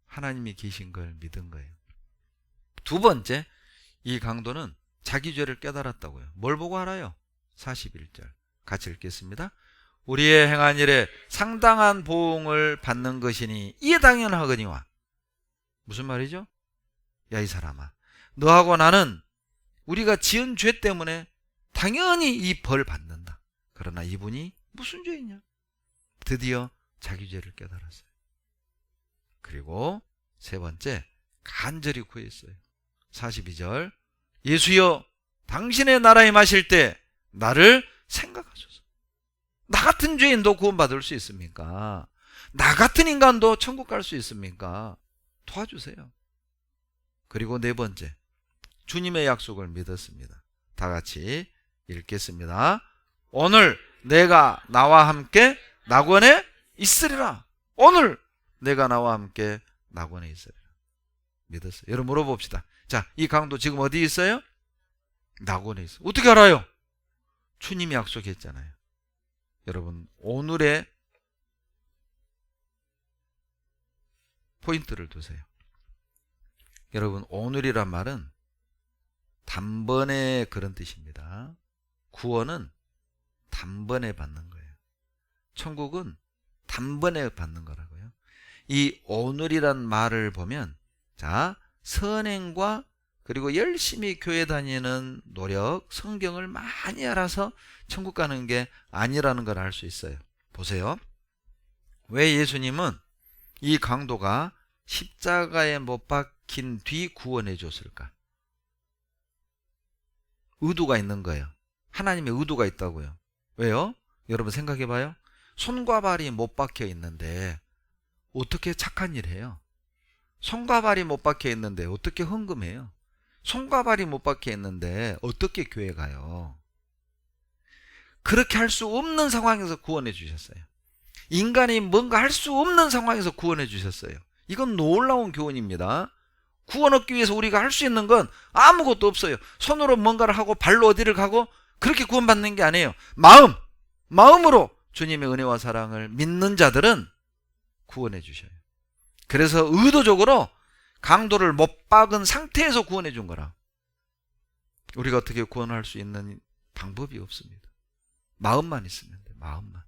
하나님이 계신 걸 믿은 거예요. 두 번째, 이 강도는 자기 죄를 깨달았다고요. 뭘 보고 알아요? 41절 같이 읽겠습니다. 우리의 행한 일에 상당한 보응을 받는 것이니 이에 당연하거니와. 무슨 말이죠? 야, 이 사람아, 너하고 나는 우리가 지은 죄 때문에 당연히 이 벌 받는다. 그러나 이분이 무슨 죄이냐? 드디어 자기 죄를 깨달았어요. 그리고 세 번째, 간절히 구했어요. 42절, 예수여, 당신의 나라에 임하실 때 나를 생각하소서. 나 같은 죄인도 구원받을 수 있습니까? 나 같은 인간도 천국 갈 수 있습니까? 도와주세요. 그리고 네 번째, 주님의 약속을 믿었습니다. 다 같이 읽겠습니다. 오늘 내가 나와 함께 낙원에 있으리라. 오늘 내가 나와 함께 낙원에 있으리라. 믿었어요. 여러분 물어봅시다. 자, 이 강도 지금 어디 있어요? 낙원에 있어요. 어떻게 알아요? 주님이 약속했잖아요. 여러분, 오늘의 포인트를 두세요. 여러분, 오늘이란 말은 단번에 그런 뜻입니다. 구원은 단번에 받는 거예요. 천국은 단번에 받는 거라고요. 이 오늘이란 말을 보면, 자, 선행과 그리고 열심히 교회 다니는 노력, 성경을 많이 알아서 천국 가는 게 아니라는 걸 알 수 있어요. 보세요. 왜 예수님은 이 강도가 십자가에 못 박힌 뒤 구원해 줬을까? 의도가 있는 거예요. 하나님의 의도가 있다고요. 왜요? 여러분 생각해 봐요. 손과 발이 못 박혀 있는데 어떻게 착한 일 해요? 손과 발이 못 박혀 있는데 어떻게 헌금해요? 손과 발이 못 박혀 있는데 어떻게 교회 가요? 그렇게 할 수 없는 상황에서 구원해 주셨어요. 인간이 뭔가 할 수 없는 상황에서 구원해 주셨어요. 이건 놀라운 교훈입니다. 구원 얻기 위해서 우리가 할 수 있는 건 아무것도 없어요. 손으로 뭔가를 하고 발로 어디를 가고 그렇게 구원받는 게 아니에요. 마음으로 주님의 은혜와 사랑을 믿는 자들은 구원해 주셔요. 그래서 의도적으로 강도를 못 박은 상태에서 구원해 준 거라. 우리가 어떻게 구원할 수 있는 방법이 없습니다. 마음만 있으면 돼. 마음만.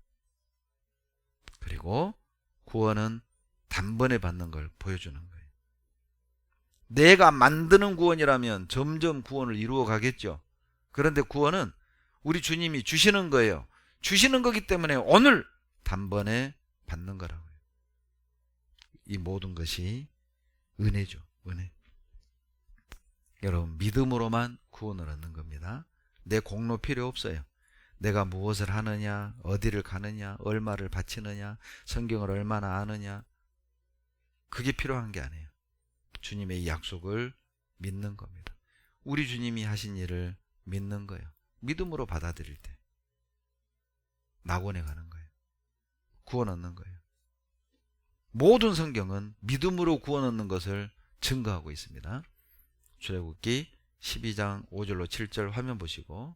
그리고 구원은 단번에 받는 걸 보여주는 거예요. 내가 만드는 구원이라면 점점 구원을 이루어 가겠죠. 그런데 구원은 우리 주님이 주시는 거예요. 주시는 거기 때문에 오늘 단번에 받는 거라고요. 이 모든 것이 은혜죠. 은혜. 여러분, 믿음으로만 구원을 얻는 겁니다. 내 공로 필요 없어요. 내가 무엇을 하느냐, 어디를 가느냐, 얼마를 바치느냐, 성경을 얼마나 아느냐, 그게 필요한 게 아니에요. 주님의 이 약속을 믿는 겁니다. 우리 주님이 하신 일을 믿는 거예요. 믿음으로 받아들일 때 낙원에 가는 거예요. 구원 얻는 거예요. 모든 성경은 믿음으로 구원 얻는 것을 증거하고 있습니다. 출애굽기 12장 5절로 7절 화면 보시고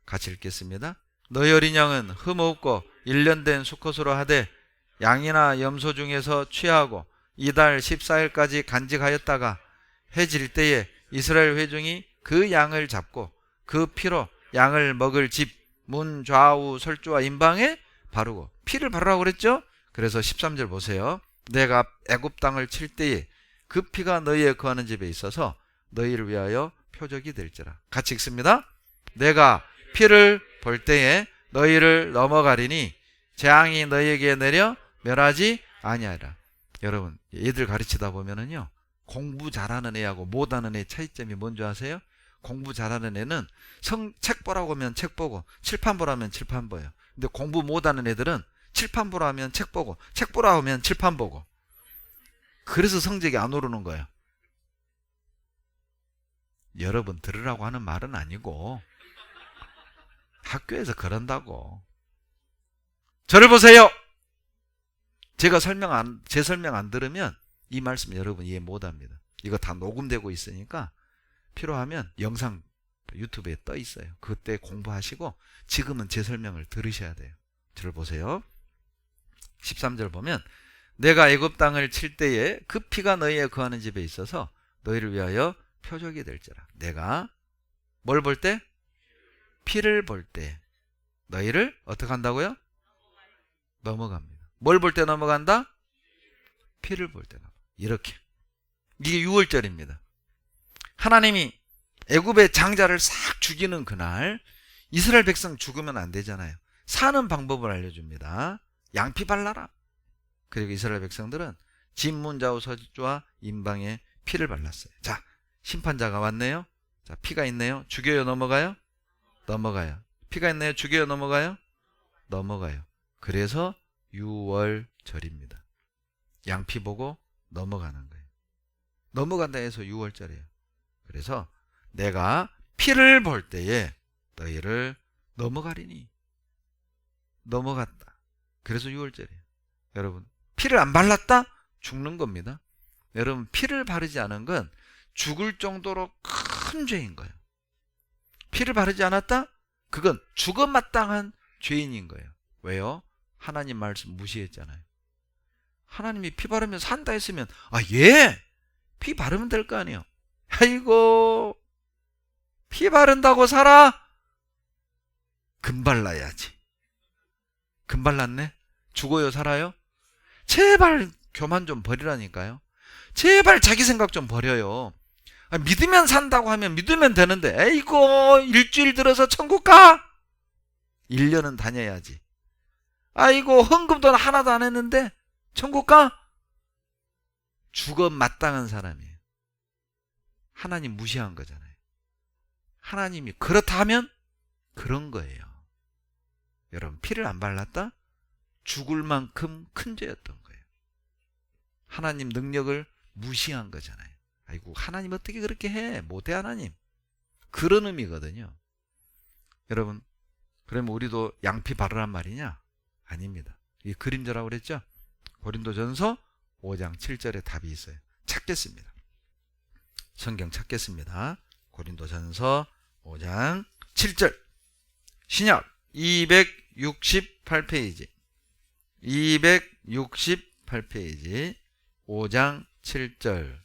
같이 읽겠습니다. 너희 어린 양은 흠 없고 1년 된 수컷으로 하되 양이나 염소 중에서 취하고 이달 14일까지 간직하였다가 해질 때에 이스라엘 회중이 그 양을 잡고 그 피로 양을 먹을 집 문 좌우 설주와 임방에 바르고, 피를 바르라고 그랬죠? 그래서 13절 보세요. 내가 애굽 땅을 칠 때에 그 피가 너희의 거하는 집에 있어서 너희를 위하여 표적이 될지라. 같이 읽습니다. 내가 피를 볼 때에 너희를 넘어가리니 재앙이 너희에게 내려 멸하지 아니하리라. 여러분, 애들 가르치다 보면은요, 공부 잘하는 애하고 못하는 애 차이점이 뭔지 아세요? 공부 잘하는 애는 책 보라고 하면 책 보고 칠판 보라면 칠판 봐요. 근데 공부 못하는 애들은 칠판 보라 하면 책 보고 책 보라 하면 칠판 보고. 그래서 성적이 안 오르는 거예요. 여러분 들으라고 하는 말은 아니고 학교에서 그런다고. 저를 보세요. 제 설명 안 들으면 이 말씀 여러분 이해 못합니다. 이거 다 녹음되고 있으니까 필요하면 영상 유튜브에 떠 있어요. 그때 공부하시고 지금은 제 설명을 들으셔야 돼요. 저를 보세요. 13절 보면 내가 애굽 땅을 칠 때에 그 피가 너희의 거하는 집에 있어서 너희를 위하여 표적이 될지라. 내가 뭘 볼 때? 피를 볼 때 너희를 어떻게 한다고요? 넘어갑니다. 뭘 볼 때 넘어간다? 피를 볼 때 넘어가. 이렇게. 이게 6월절입니다. 하나님이 애굽의 장자를 싹 죽이는 그날 이스라엘 백성 죽으면 안 되잖아요. 사는 방법을 알려줍니다. 양피 발라라. 그리고 이스라엘 백성들은 집 문 좌우 서주와 임방에 피를 발랐어요. 자, 심판자가 왔네요. 자, 피가 있네요. 죽여요, 넘어가요? 넘어가요. 피가 있네요. 죽여요, 넘어가요? 넘어가요. 그래서 6월절입니다. 양피 보고 넘어가는 거예요. 넘어간다 해서 6월절이에요. 그래서 내가 피를 볼 때에 너희를 넘어가리니. 넘어갔다. 그래서 6월절이에요. 여러분, 피를 안 발랐다? 죽는 겁니다. 여러분, 피를 바르지 않은 건 죽을 정도로 큰 죄인 거예요. 피를 바르지 않았다? 그건 죽어 마땅한 죄인인 거예요. 왜요? 하나님 말씀 무시했잖아요. 하나님이 피 바르면 산다 했으면 피 바르면 될 거 아니에요. 아이고, 피 바른다고 살아? 금 발라야지. 금 발랐네? 죽어요, 살아요? 제발 교만 좀 버리라니까요. 제발 자기 생각 좀 버려요. 믿으면 산다고 하면 믿으면 되는데, 아이고, 일주일 들어서 천국 가? 1년은 다녀야지. 아이고, 헌금도 하나도 안 했는데 천국 가? 죽어 마땅한 사람이에요. 하나님 무시한 거잖아요. 하나님이 그렇다면 그런 거예요. 여러분, 피를 안 발랐다? 죽을 만큼 큰 죄였던 거예요. 하나님 능력을 무시한 거잖아요. 아이고, 하나님 어떻게 그렇게 해? 못해, 하나님. 그런 의미거든요. 여러분, 그러면 우리도 양피 바르란 말이냐? 아닙니다. 이게 그림자라고 그랬죠? 고린도전서 5장 7절에 답이 있어요. 찾겠습니다. 성경 찾겠습니다. 고린도전서 5장 7절. 신약 268페이지. 268페이지. 5장 7절.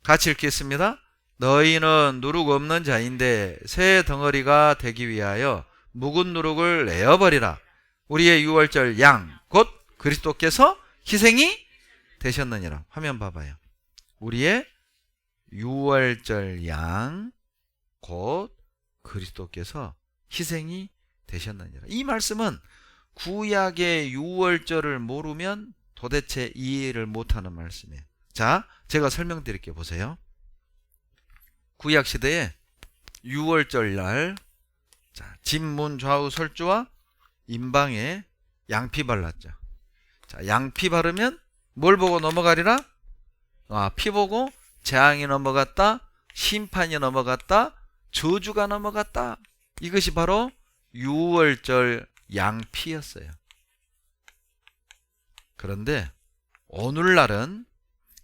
같이 읽겠습니다. 너희는 누룩 없는 자인데 새 덩어리가 되기 위하여 묵은 누룩을 내어버리라. 우리의 유월절 양 곧 그리스도께서 희생이 되셨느니라. 화면 봐봐요. 우리의 유월절 양 곧 그리스도께서 희생이 되셨느니라. 이 말씀은 구약의 유월절을 모르면 도대체 이해를 못하는 말씀이에요. 자, 제가 설명드릴게요. 보세요. 구약 시대에 유월절 날, 자, 집문 좌우 설주와 임방에 양피 발랐죠. 자, 양피 바르면 뭘 보고 넘어가리라? 피 보고 재앙이 넘어갔다, 심판이 넘어갔다, 저주가 넘어갔다. 이것이 바로 유월절 양피였어요. 그런데 오늘날은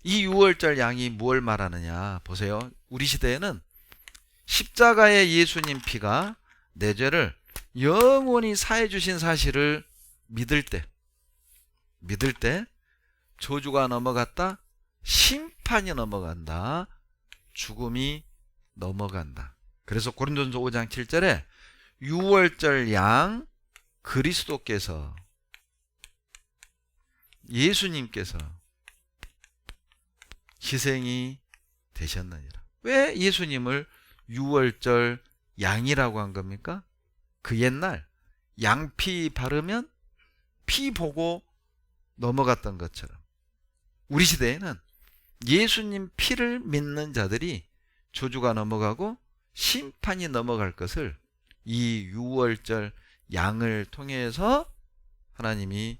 이 유월절 양이 뭘 말하느냐 보세요. 우리 시대에는 십자가의 예수님 피가 내 죄를 영원히 사해 주신 사실을 믿을 때 저주가 넘어갔다, 심판이 넘어간다, 죽음이 넘어간다. 그래서 고린도전서 5장 7절에 유월절 양 그리스도께서, 예수님께서 희생이 되셨느니라. 왜 예수님을 유월절 양이라고 한 겁니까? 그 옛날 양피 바르면 피 보고 넘어갔던 것처럼 우리 시대에는 예수님 피를 믿는 자들이 저주가 넘어가고 심판이 넘어갈 것을 이 유월절 양을 통해서 하나님이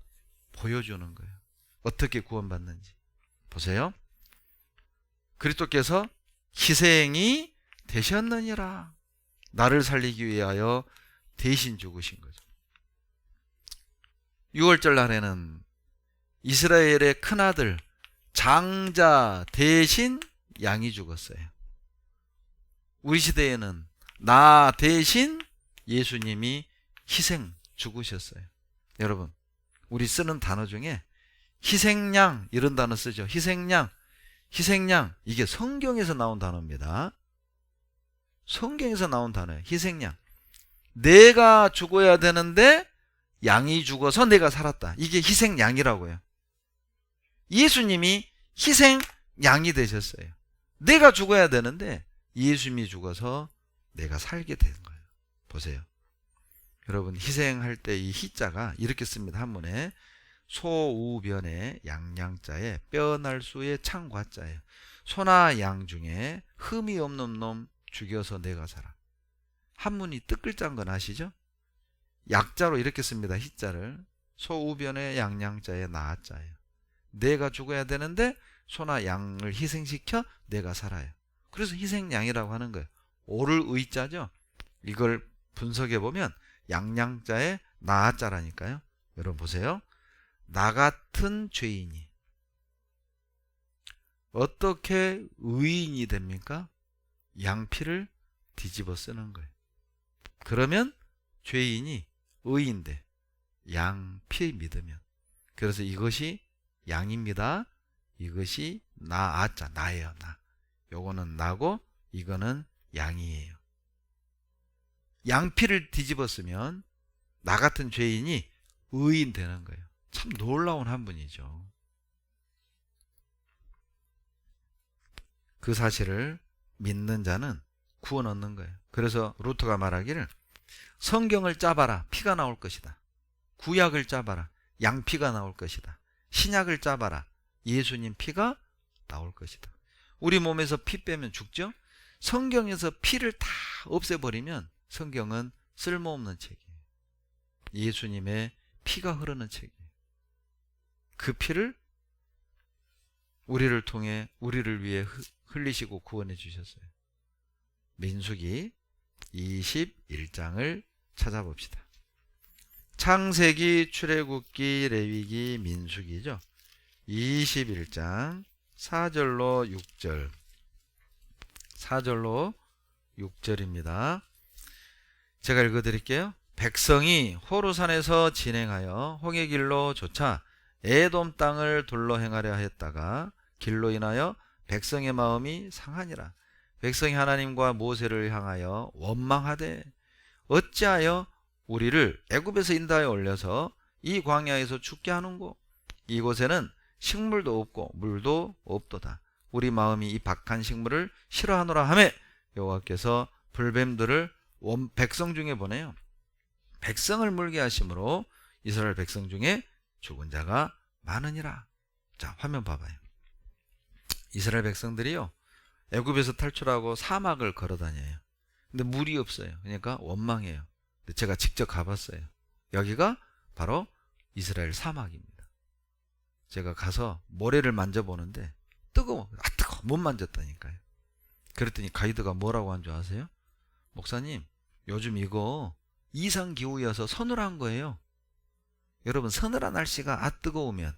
보여주는 거예요. 어떻게 구원받는지 보세요. 그리스도께서 희생이 되셨느니라. 나를 살리기 위하여 대신 죽으신 거죠. 유월절 날에는 이스라엘의 큰아들 장자 대신 양이 죽었어요. 우리 시대에는 나 대신 예수님이 희생 죽으셨어요. 여러분, 우리 쓰는 단어 중에 희생양 이런 단어 쓰죠. 희생양 이게 성경에서 나온 단어입니다. 성경에서 나온 단어예요. 희생양. 내가 죽어야 되는데 양이 죽어서 내가 살았다. 이게 희생양이라고요. 예수님이 희생양이 되셨어요. 내가 죽어야 되는데 예수님이 죽어서 내가 살게 된 거예요. 보세요. 여러분, 희생할 때 이 희자가 이렇게 씁니다. 한문에 소우변에 양양자에 뼈날수에 창과자예요. 소나 양 중에 흠이 없는 놈 죽여서 내가 살아. 한문이 뜻글자인 건 아시죠? 약자로 이렇게 씁니다. 희자를. 소우변에 양양자에 나자예요. 내가 죽어야 되는데 소나 양을 희생시켜 내가 살아요. 그래서 희생양이라고 하는 거예요. 오를 의자죠. 이걸 분석해 보면 양양자에 나자라니까요. 여러분 보세요. 나 같은 죄인이 어떻게 의인이 됩니까? 양피를 뒤집어 쓰는 거예요. 그러면 죄인이 의인데 양피 믿으면, 그래서 이것이 양입니다. 이것이 나자, 나예요. 나. 요거는 나고 이거는 양이에요. 양피를 뒤집어 쓰면 나 같은 죄인이 의인 되는 거예요. 참 놀라운 한 분이죠. 그 사실을 믿는 자는 구원 얻는 거예요. 그래서 루터가 말하기를 성경을 짜봐라, 피가 나올 것이다. 구약을 짜봐라, 양피가 나올 것이다. 신약을 짜봐라, 예수님 피가 나올 것이다. 우리 몸에서 피 빼면 죽죠? 성경에서 피를 다 없애버리면 성경은 쓸모없는 책이에요. 예수님의 피가 흐르는 책이에요. 그 피를 우리를 통해 우리를 위해 흘리시고 구원해 주셨어요. 민수기 21장을 찾아봅시다. 창세기, 출애굽기, 레위기, 민수기죠. 21장 4절로 6절. 4절로 6절입니다. 제가 읽어드릴게요. 백성이 호르산에서 진행하여 홍해길로 쫓아 에돔 땅을 둘러 행하려 했다가 길로 인하여 백성의 마음이 상하니라. 백성이 하나님과 모세를 향하여 원망하되 어찌하여 우리를 애굽에서 인도하여 올려서 이 광야에서 죽게 하는고? 이곳에는 식물도 없고 물도 없도다. 우리 마음이 이 박한 식물을 싫어하노라 하매 여호와께서 불뱀들을 백성 중에 보내요. 백성을 물게 하심으로 이스라엘 백성 중에 죽은 자가 많으니라. 자, 화면 봐봐요. 이스라엘 백성들이요, 애굽에서 탈출하고 사막을 걸어 다녀요. 근데 물이 없어요. 그러니까 원망해요. 근데 제가 직접 가봤어요. 여기가 바로 이스라엘 사막입니다. 제가 가서 모래를 만져보는데 뜨거워. 뜨거워. 못 만졌다니까요. 그랬더니 가이드가 뭐라고 한 줄 아세요? 목사님, 요즘 이거 이상기후여서 서늘한 거예요. 여러분, 서늘한 날씨가 뜨거우면,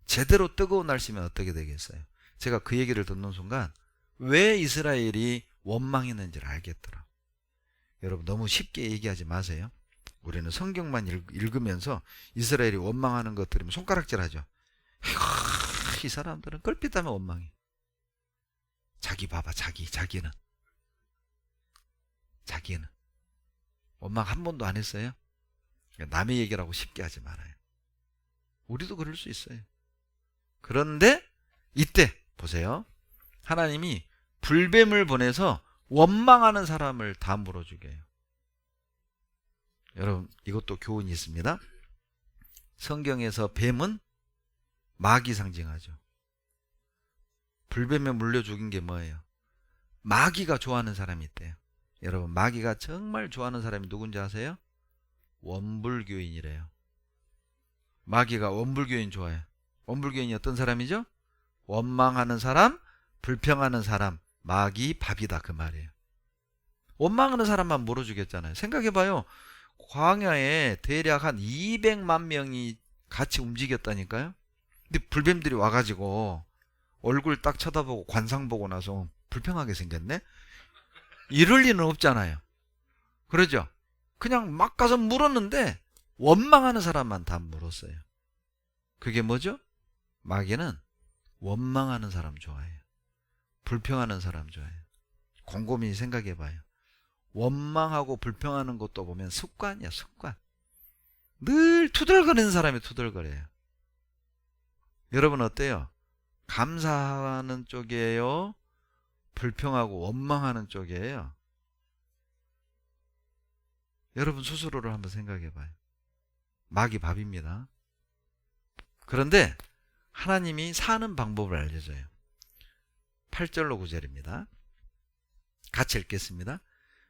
제대로 뜨거운 날씨면 어떻게 되겠어요? 제가 그 얘기를 듣는 순간 왜 이스라엘이 원망했는지를 알겠더라. 여러분, 너무 쉽게 얘기하지 마세요. 우리는 성경만 읽으면서 이스라엘이 원망하는 것 들으면 손가락질하죠. 이 사람들은 걸핏하면 원망해. 자기 봐봐, 자기는 원망 한 번도 안 했어요? 남의 얘기라고 쉽게 하지 말아요. 우리도 그럴 수 있어요. 그런데 이때 보세요. 하나님이 불뱀을 보내서 원망하는 사람을 다 물어주게 해요. 여러분, 이것도 교훈이 있습니다. 성경에서 뱀은 마귀 상징하죠. 불뱀에 물려 죽인 게 뭐예요? 마귀가 좋아하는 사람이 있대요. 여러분, 마귀가 정말 좋아하는 사람이 누군지 아세요? 원불교인이래요. 마귀가 원불교인 좋아해요. 원불교인이 어떤 사람이죠? 원망하는 사람, 불평하는 사람, 마귀 밥이다, 그 말이에요. 원망하는 사람만 물어주겠잖아요. 생각해봐요. 광야에 대략 한 200만 명이 같이 움직였다니까요. 근데 불뱀들이 와가지고 얼굴 딱 쳐다보고 관상 보고 나서 불평하게 생겼네? 이럴 리는 없잖아요. 그러죠? 그냥 막 가서 물었는데 원망하는 사람만 다 물었어요. 그게 뭐죠? 마귀는 원망하는 사람 좋아해요. 불평하는 사람 좋아해요. 곰곰이 생각해봐요. 원망하고 불평하는 것도 보면 습관이야, 습관. 늘 투덜거리는 사람이 투덜거려요. 여러분 어때요? 감사하는 쪽이에요? 불평하고 원망하는 쪽이에요? 여러분 스스로를 한번 생각해봐요. 마귀 밥입니다. 그런데 하나님이 사는 방법을 알려줘요. 8절로 9절입니다. 같이 읽겠습니다.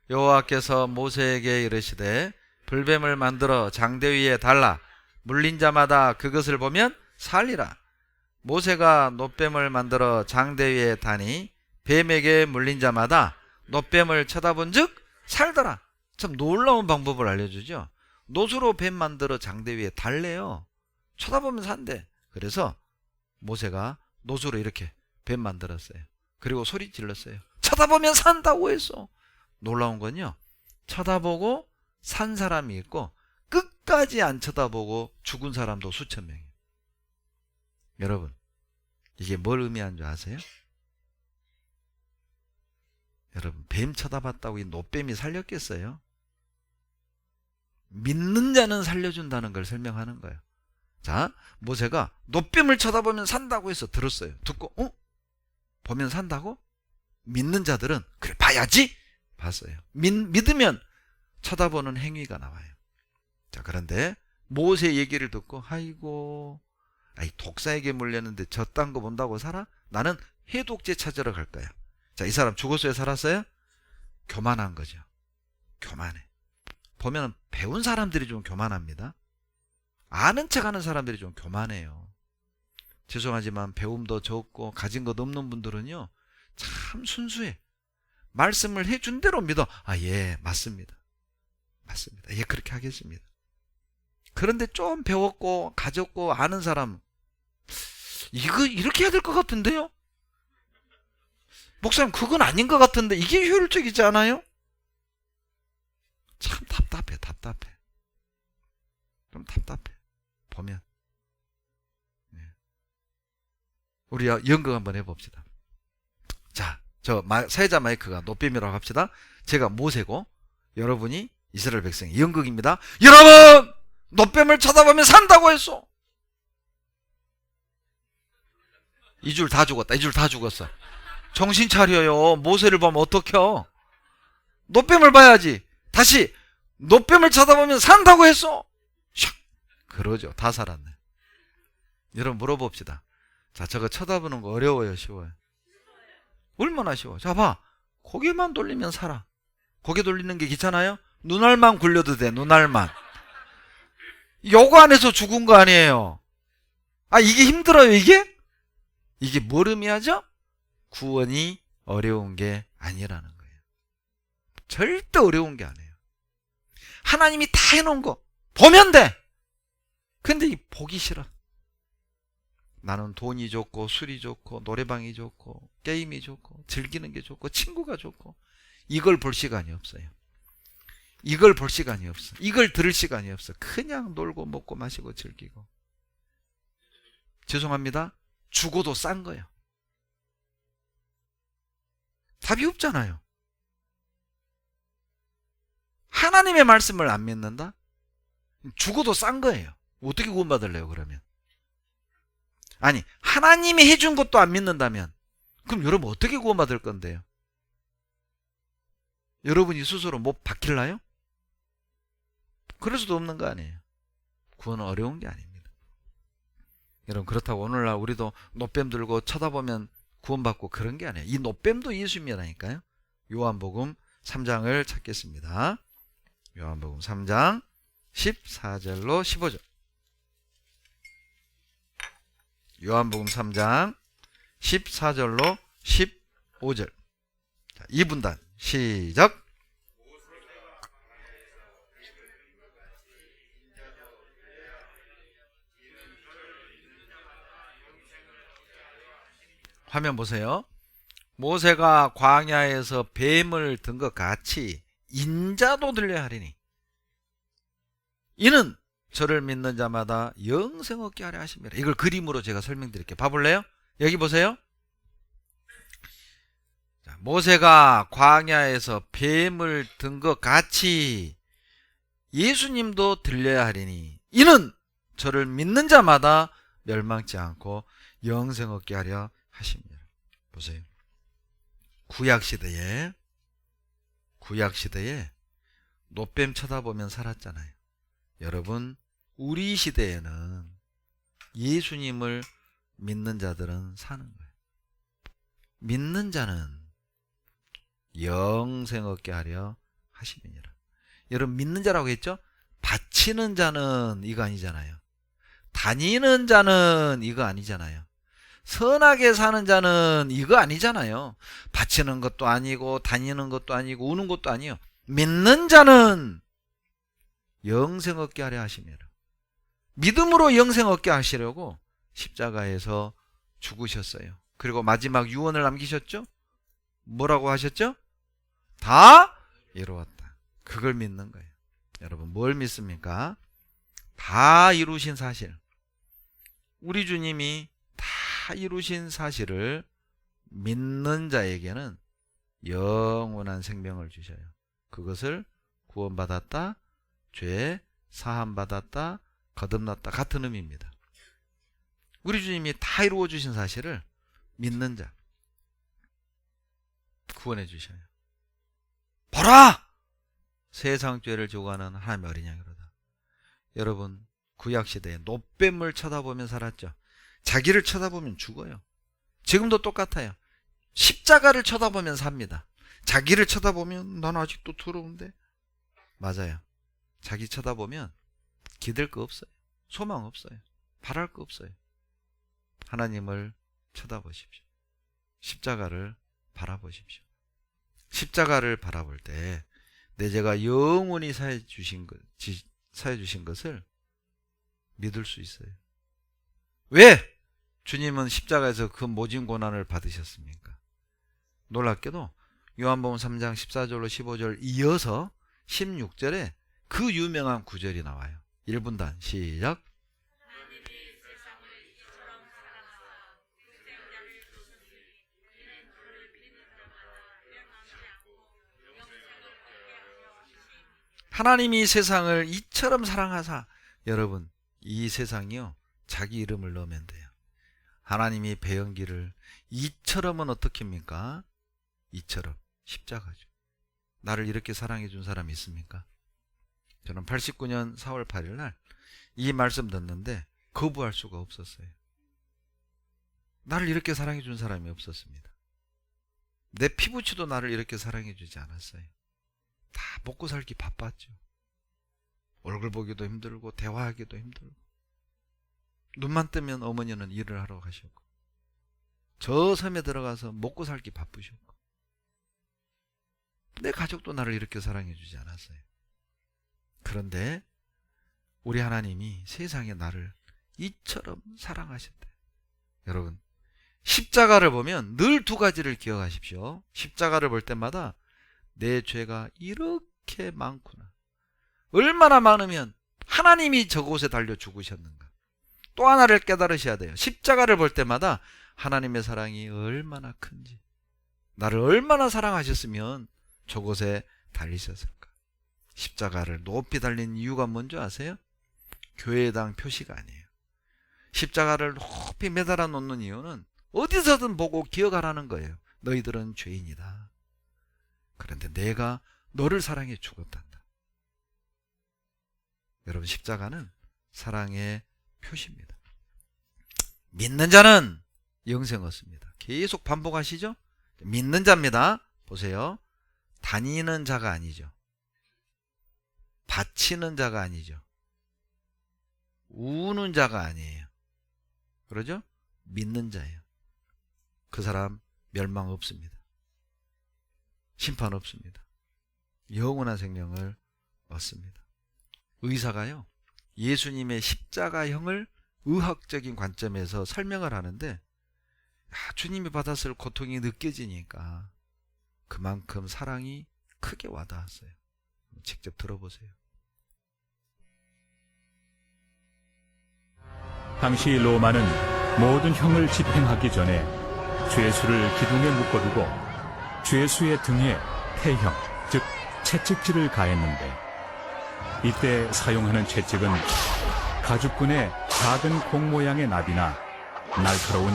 여호와께서 모세에게 이르시되 불뱀을 만들어 장대 위에 달라 물린 자마다 그것을 보면 살리라. 모세가 놋뱀을 만들어 장대 위에 다니 뱀에게 물린 자마다 놋뱀을 쳐다본 즉 살더라. 참 놀라운 방법을 알려주죠. 놋으로 뱀 만들어 장대 위에 달래요. 쳐다보면 산대. 그래서 모세가 놋으로 이렇게 뱀 만들었어요. 그리고 소리 질렀어요. 쳐다보면 산다고 했어. 놀라운 건요, 쳐다보고 산 사람이 있고 끝까지 안 쳐다보고 죽은 사람도 수천 명이에요. 여러분, 이게 뭘 의미하는 줄 아세요? 여러분, 뱀 쳐다봤다고 이 놋뱀이 살렸겠어요? 믿는 자는 살려준다는 걸 설명하는 거예요. 자, 모세가 놋뱀을 쳐다보면 산다고 해서 들었어요. 듣고 보면 산다고? 믿는 자들은 그래 봐야지 봤어요. 믿으면 쳐다보는 행위가 나와요. 자, 그런데 모세 얘기를 듣고 아이고, 독사에게 물렸는데 저딴 거 본다고 살아? 나는 해독제 찾으러 갈 거야. 자, 이 사람 죽었어요, 살았어요? 교만한 거죠. 교만해. 보면 배운 사람들이 좀 교만합니다. 아는 척하는 사람들이 좀 교만해요. 죄송하지만 배움도 적고 가진 것 없는 분들은요, 참 순수해. 말씀을 해준 대로 믿어. 예, 맞습니다. 예, 그렇게 하겠습니다. 그런데 좀 배웠고 가졌고 아는 사람, 이거 이렇게 해야 될 것 같은데요? 목사님, 그건 아닌 것 같은데 이게 효율적이지 않아요? 참 답답해. 좀 답답해. 보면. 우리 연극 한번 해봅시다. 자, 사회자 마이크가 노뱀이라고 합시다. 제가 모세고 여러분이 이스라엘 백성이 연극입니다. 여러분! 노뱀을 쳐다보면 산다고 했어. 이 줄 다 죽었다. 이 줄 다 죽었어. 정신 차려요. 모세를 보면 어떡해요? 노뱀을 봐야지. 다시 노뱀을 쳐다보면 산다고 했어. 샥. 그러죠. 다 살았네. 여러분 물어봅시다. 자, 저거 쳐다보는 거 어려워요, 쉬워요? 얼마나 쉬워. 자, 봐. 고개만 돌리면 살아. 고개 돌리는 게 귀찮아요? 눈알만 굴려도 돼. 눈알만. 요거 안에서 죽은 거 아니에요. 아, 이게 힘들어요, 이게? 이게 뭘 의미하죠? 구원이 어려운 게 아니라는 거예요. 절대 어려운 게 아니에요. 하나님이 다 해놓은 거 보면 돼. 근데 이 보기 싫어. 나는 돈이 좋고 술이 좋고 노래방이 좋고 게임이 좋고 즐기는 게 좋고 친구가 좋고 이걸 볼 시간이 없어요. 이걸 볼 시간이 없어. 이걸 들을 시간이 없어. 그냥 놀고 먹고 마시고 즐기고. 죄송합니다. 죽어도 싼 거예요. 답이 없잖아요. 하나님의 말씀을 안 믿는다? 죽어도 싼 거예요. 어떻게 구원받을래요, 그러면? 아니, 하나님이 해준 것도 안 믿는다면 그럼 여러분 어떻게 구원받을 건데요? 여러분이 스스로 못 박힐나요? 그럴 수도 없는 거 아니에요. 구원은 어려운 게 아닙니다. 여러분 그렇다고 오늘날 우리도 노뱀 들고 쳐다보면 구원받고 그런 게 아니에요. 이 노뱀도 예수님이라니까요. 요한복음 3장을 찾겠습니다. 요한복음 3장 14절로 15절. 요한복음 3장 14절로 15절. 자, 2분단 시작. 화면 보세요. 모세가 광야에서 뱀을 든 것 같이 인자도 들려야 하리니 이는 저를 믿는 자마다 영생 얻게 하려 하심이라. 이걸 그림으로 제가 설명드릴게요. 봐볼래요? 여기 보세요. 자, 모세가 광야에서 뱀을 든 것 같이 예수님도 들려야 하리니 이는 저를 믿는 자마다 멸망치 않고 영생 얻게 하려 하십니다. 보세요. 구약시대에 노뱀 쳐다보면 살았잖아요. 여러분 우리 시대에는 예수님을 믿는 자들은 사는 거예요. 믿는 자는 영생 얻게 하려 하심이니라. 여러분 믿는 자라고 했죠? 바치는 자는 이거 아니잖아요. 다니는 자는 이거 아니잖아요. 선하게 사는 자는 이거 아니잖아요. 바치는 것도 아니고 다니는 것도 아니고 우는 것도 아니에요. 믿는 자는 영생 얻게 하려 하심이라. 믿음으로 영생 얻게 하시려고 십자가에서 죽으셨어요. 그리고 마지막 유언을 남기셨죠? 뭐라고 하셨죠? 다 이루었다. 그걸 믿는 거예요. 여러분 뭘 믿습니까? 다 이루신 사실. 우리 주님이 다 이루신 사실을 믿는 자에게는 영원한 생명을 주셔요. 그것을 구원받았다, 죄 사함받았다, 거듭났다 같은 의미입니다. 우리 주님이 다 이루어 주신 사실을 믿는 자 구원해 주셔요. 보라! 세상 죄를 지고 가는 하나님의 어린 양이로다. 여러분 구약시대에 노뱀을 쳐다보면 살았죠. 자기를 쳐다보면 죽어요. 지금도 똑같아요. 십자가를 쳐다보면 삽니다. 자기를 쳐다보면 난 아직도 더러운데. 맞아요. 자기 쳐다보면 기댈 거 없어요. 소망 없어요. 바랄 거 없어요. 하나님을 쳐다보십시오. 십자가를 바라보십시오. 십자가를 바라볼 때 내 죄가 영원히 사해 주신 것을 믿을 수 있어요. 왜? 주님은 십자가에서 그 모진 고난을 받으셨습니까? 놀랍게도 요한복음 3장 14절로 15절 이어서 16절에 그 유명한 구절이 나와요. 1분단 시작. 하나님이 세상을 이처럼 사랑하사. 여러분, 이 세상이요, 자기 이름을 넣으면 돼요. 하나님이 배연기를 이처럼은 어떻게 합니까? 이처럼 십자가죠. 나를 이렇게 사랑해 준 사람이 있습니까? 저는 89년 4월 8일 날 이 말씀 듣는데 거부할 수가 없었어요. 나를 이렇게 사랑해 준 사람이 없었습니다. 내 피부치도 나를 이렇게 사랑해 주지 않았어요. 다 먹고 살기 바빴죠. 얼굴 보기도 힘들고 대화하기도 힘들고, 눈만 뜨면 어머니는 일을 하러 가셨고, 저 섬에 들어가서 먹고 살기 바쁘셨고, 내 가족도 나를 이렇게 사랑해 주지 않았어요. 그런데 우리 하나님이 세상에 나를 이처럼 사랑하셨대. 여러분, 십자가를 보면 늘 두 가지를 기억하십시오. 십자가를 볼 때마다 내 죄가 이렇게 많구나, 얼마나 많으면 하나님이 저곳에 달려 죽으셨는가. 또 하나를 깨달으셔야 돼요. 십자가를 볼 때마다 하나님의 사랑이 얼마나 큰지, 나를 얼마나 사랑하셨으면 저곳에 달리셨을까. 십자가를 높이 달린 이유가 뭔지 아세요? 교회당 표시가 아니에요. 십자가를 높이 매달아 놓는 이유는 어디서든 보고 기억하라는 거예요. 너희들은 죄인이다. 그런데 내가 너를 사랑해 죽었단다. 여러분, 십자가는 사랑의 표시입니다. 믿는 자는 영생 얻습니다. 계속 반복하시죠? 믿는 자입니다. 보세요. 다니는 자가 아니죠. 바치는 자가 아니죠. 우는 자가 아니에요. 그러죠? 믿는 자예요. 그 사람 멸망 없습니다. 심판 없습니다. 영원한 생명을 얻습니다. 의사가요, 예수님의 십자가형을 의학적인 관점에서 설명을 하는데, 주님이 받았을 고통이 느껴지니까 그만큼 사랑이 크게 와닿았어요. 직접 들어보세요. 당시 로마는 모든 형을 집행하기 전에 죄수를 기둥에 묶어두고 죄수의 등에 태형, 즉 채찍질을 가했는데, 이때 사용하는 채찍은 가죽끈에 작은 공 모양의 납이나 날카로운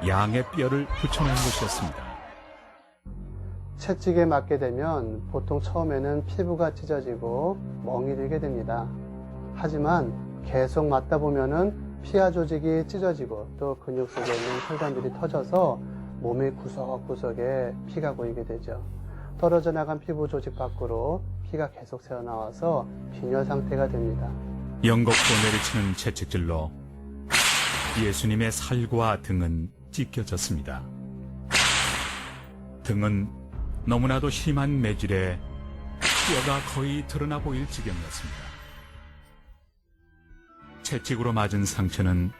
양의 뼈를 붙여놓은 것이었습니다. 채찍에 맞게 되면 보통 처음에는 피부가 찢어지고 멍이 들게 됩니다. 하지만 계속 맞다 보면은 피하 조직이 찢어지고 또 근육 속에 있는 혈관들이 터져서 몸의 구석구석에 피가 고이게 되죠. 떨어져 나간 피부 조직 밖으로 피가 계속 새어나와서 빈혈 상태가 됩니다. 연곡도 내리치는 채찍질로 예수님의 살과 등은 찢겨졌습니다. 등은 너무나도 심한 매질에 뼈가 거의 드러나 보일 지경이었습니다. 채찍으로 맞은 상처는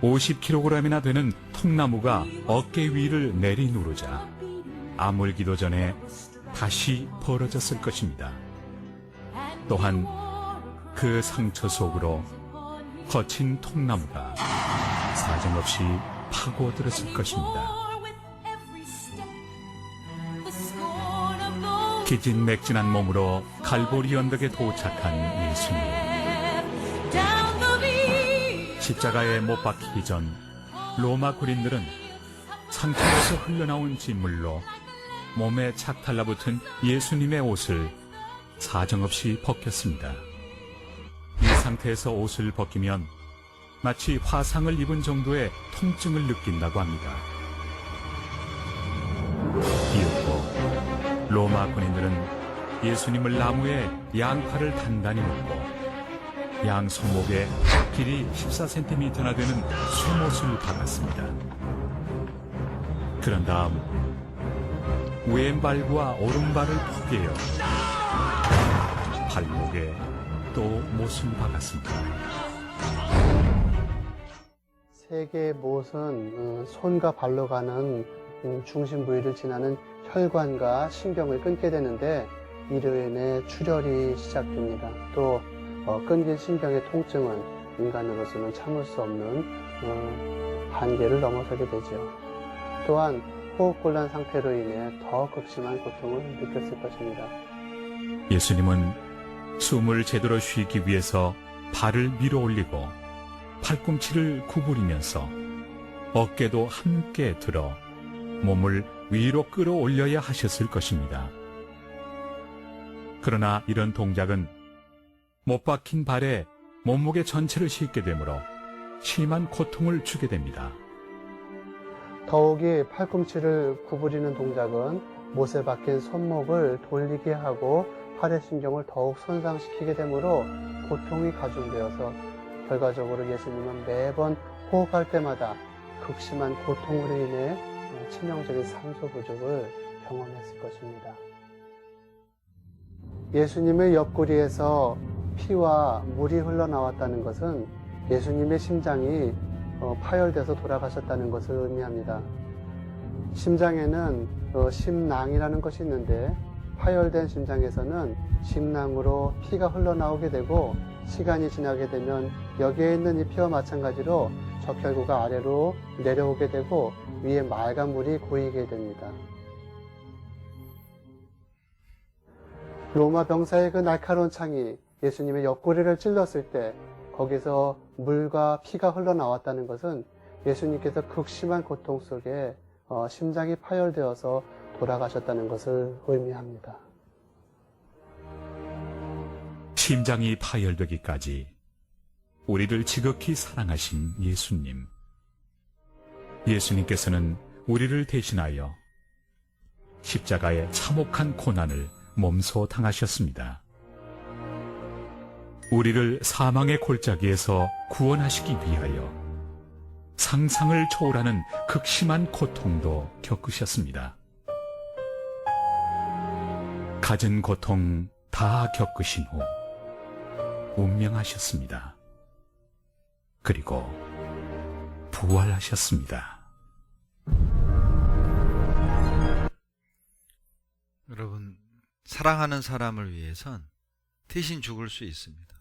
50kg이나 되는 통나무가 어깨 위를 내리누르자 아물기도 전에 다시 벌어졌을 것입니다. 또한 그 상처 속으로 거친 통나무가 사정없이 파고들었을 것입니다. 기진맥진한 몸으로 갈보리 언덕에 도착한 예수님. 십자가에 못 박히기 전 로마 군인들은 상처에서 흘러나온 진물로 몸에 착 달라붙은 예수님의 옷을 사정없이 벗겼습니다. 이 상태에서 옷을 벗기면 마치 화상을 입은 정도의 통증을 느낀다고 합니다. 이윽고 로마 군인들은 예수님을 나무에 양팔을 단단히 묶고 양 손목에 길이 14cm나 되는 쇠못을 박았습니다. 그런 다음 왼발과 오른발을 포개어 발목에 또 못을 박았습니다. 세 개의 못은 손과 발로 가는 중심 부위를 지나는 혈관과 신경을 끊게 되는데, 이로 인해 출혈이 시작됩니다. 또 끊긴 신경의 통증은 인간으로서는 참을 수 없는 한계를 넘어서게 되죠. 또한 호흡곤란 상태로 인해 더 극심한 고통을 느꼈을 것입니다. 예수님은 숨을 제대로 쉬기 위해서 발을 밀어 올리고 팔꿈치를 구부리면서 어깨도 함께 들어 몸을 위로 끌어올려야 하셨을 것입니다. 그러나 이런 동작은 못 박힌 발에 몸무게 전체를 싣게 되므로 심한 고통을 주게 됩니다. 더욱이 팔꿈치를 구부리는 동작은 못에 박힌 손목을 돌리게 하고 팔의 신경을 더욱 손상시키게 되므로 고통이 가중되어서 결과적으로 예수님은 매번 호흡할 때마다 극심한 고통으로 인해 치명적인 산소 부족을 경험했을 것입니다. 예수님의 옆구리에서 피와 물이 흘러나왔다는 것은 예수님의 심장이 파열돼서 돌아가셨다는 것을 의미합니다. 심장에는 심낭이라는 것이 있는데 파열된 심장에서는 심낭으로 피가 흘러나오게 되고 시간이 지나게 되면 여기에 있는 이 피와 마찬가지로 적혈구가 아래로 내려오게 되고 위에 맑은 물이 고이게 됩니다. 로마 병사의 그 날카로운 창이 예수님의 옆구리를 찔렀을 때 거기서 물과 피가 흘러나왔다는 것은 예수님께서 극심한 고통 속에 심장이 파열되어서 돌아가셨다는 것을 의미합니다. 심장이 파열되기까지 우리를 지극히 사랑하신 예수님. 예수님께서는 우리를 대신하여 십자가의 참혹한 고난을 몸소 당하셨습니다. 우리를 사망의 골짜기에서 구원하시기 위하여 상상을 초월하는 극심한 고통도 겪으셨습니다. 갖은 고통 다 겪으신 후 운명하셨습니다. 그리고 부활하셨습니다. 여러분, 사랑하는 사람을 위해선 대신 죽을 수 있습니다.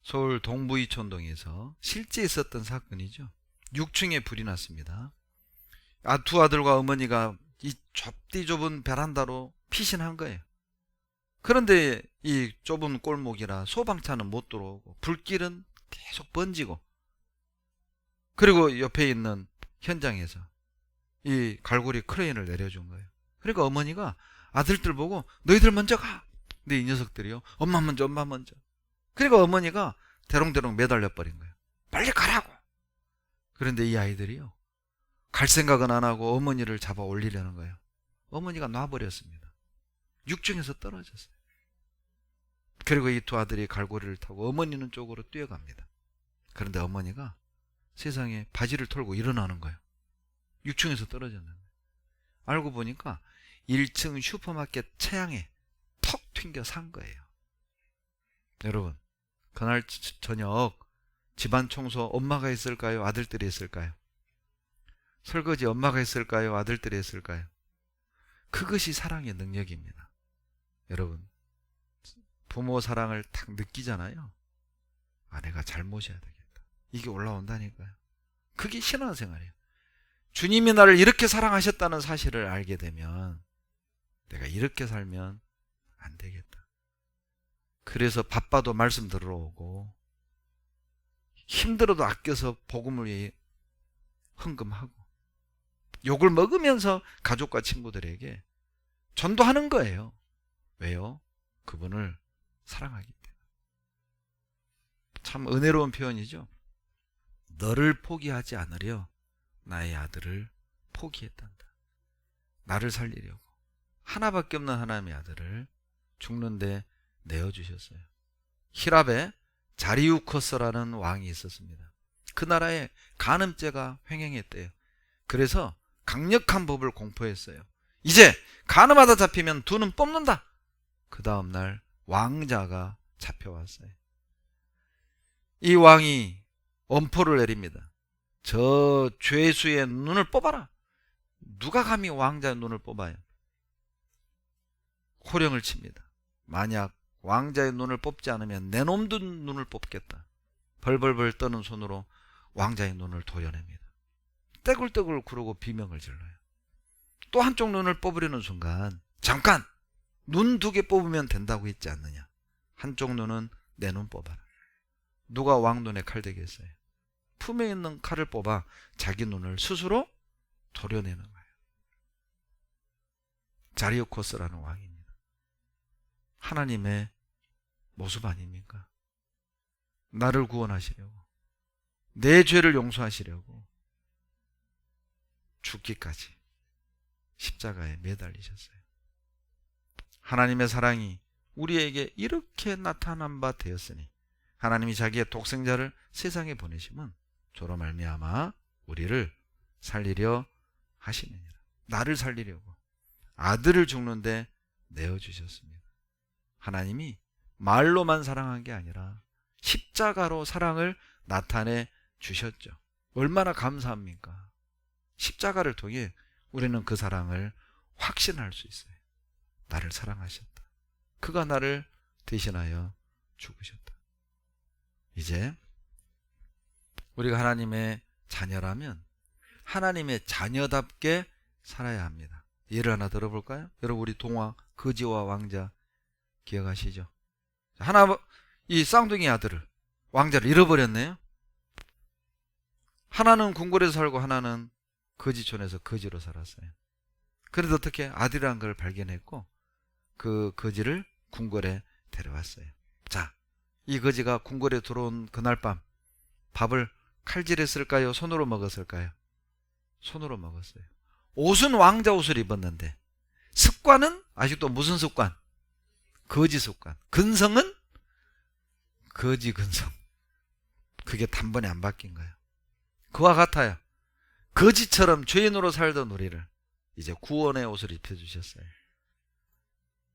서울 동부이촌동에서 실제 있었던 사건이죠. 6층에 불이 났습니다. 두 아들과 어머니가 이 좁디 좁은 베란다로 피신한 거예요. 그런데 이 좁은 골목이라 소방차는 못 들어오고 불길은 계속 번지고, 그리고 옆에 있는 현장에서 이 갈고리 크레인을 내려준 거예요. 그러니까 어머니가 아들들 보고 너희들 먼저 가. 근데 이 녀석들이요, 엄마 먼저, 엄마 먼저. 그러니까 어머니가 대롱대롱 매달려 버린 거예요. 빨리 가라고. 그런데 이 아이들이요, 갈 생각은 안 하고 어머니를 잡아 올리려는 거예요. 어머니가 놔버렸습니다. 6층에서 떨어졌어요. 그리고 이 두 아들이 갈고리를 타고 어머니는 쪽으로 뛰어갑니다. 그런데 어머니가 세상에 바지를 털고 일어나는 거예요. 6층에서 떨어졌는데. 알고 보니까 1층 슈퍼마켓 차양에 턱 튕겨 산 거예요. 여러분, 그날 저녁 집안 청소 엄마가 했을까요? 아들들이 했을까요? 설거지 엄마가 했을까요? 아들들이 했을까요? 그것이 사랑의 능력입니다. 여러분, 부모 사랑을 딱 느끼잖아요. 아, 내가 잘못해야 되겠다. 이게 올라온다니까요. 그게 신앙생활이에요. 주님이 나를 이렇게 사랑하셨다는 사실을 알게 되면 내가 이렇게 살면 안 되겠다. 그래서 바빠도 말씀 들으러 오고, 힘들어도 아껴서 복음을 위해 헌금하고, 욕을 먹으면서 가족과 친구들에게 전도하는 거예요. 왜요? 그분을 사랑하기 때문에. 참 은혜로운 표현이죠. 너를 포기하지 않으려 나의 아들을 포기했단다. 나를 살리려고 하나밖에 없는 하나님의 아들을 죽는데 내어주셨어요. 히랍에 자리우커스라는 왕이 있었습니다. 그 나라에 간음죄가 횡행했대요. 그래서 강력한 법을 공포했어요. 이제 간음하다 잡히면 두 눈 뽑는다. 그 다음날 왕자가 잡혀왔어요. 이 왕이 엄포를 내립니다. 저 죄수의 눈을 뽑아라. 누가 감히 왕자의 눈을 뽑아요? 호령을 칩니다. 만약 왕자의 눈을 뽑지 않으면 내 놈도 눈을 뽑겠다. 벌벌벌 떠는 손으로 왕자의 눈을 도려냅니다. 떼굴떼굴 구르고 비명을 질러요. 또 한쪽 눈을 뽑으려는 순간, 잠깐! 눈 2개 뽑으면 된다고 했지 않느냐? 한쪽 눈은 내 눈 뽑아라. 누가 왕 눈에 칼 대겠어요? 품에 있는 칼을 뽑아 자기 눈을 스스로 도려내는 거예요. 자리오코스라는 왕입니다. 하나님의 모습 아닙니까? 나를 구원하시려고, 내 죄를 용서하시려고 죽기까지 십자가에 매달리셨어요. 하나님의 사랑이 우리에게 이렇게 나타난 바 되었으니 하나님이 자기의 독생자를 세상에 보내심은 저로 말미암아 우리를 살리려 하시느니라. 나를 살리려고 아들을 죽는데 내어주셨습니다. 하나님이 말로만 사랑한 게 아니라 십자가로 사랑을 나타내 주셨죠. 얼마나 감사합니까? 십자가를 통해 우리는 그 사랑을 확신할 수 있어요. 나를 사랑하셨다. 그가 나를 대신하여 죽으셨다. 이제 우리가 하나님의 자녀라면 하나님의 자녀답게 살아야 합니다. 예를 하나 들어볼까요? 여러분, 우리 동화 거지와 왕자 기억하시죠? 이 쌍둥이 아들을, 왕자를 잃어버렸네요. 하나는 궁궐에서 살고 하나는 거지촌에서 거지로 살았어요. 그래도 어떻게 아들이란 걸 발견했고 그 거지를 궁궐에 데려왔어요. 자, 이 거지가 궁궐에 들어온 그날 밤 밥을 칼질했을까요? 손으로 먹었을까요? 손으로 먹었어요. 옷은 왕자 옷을 입었는데 습관은 아직도 무슨 습관? 거지 습관. 근성은 거지 근성. 그게 단번에 안 바뀐 거예요. 그와 같아요. 거지처럼 죄인으로 살던 우리를 이제 구원의 옷을 입혀주셨어요.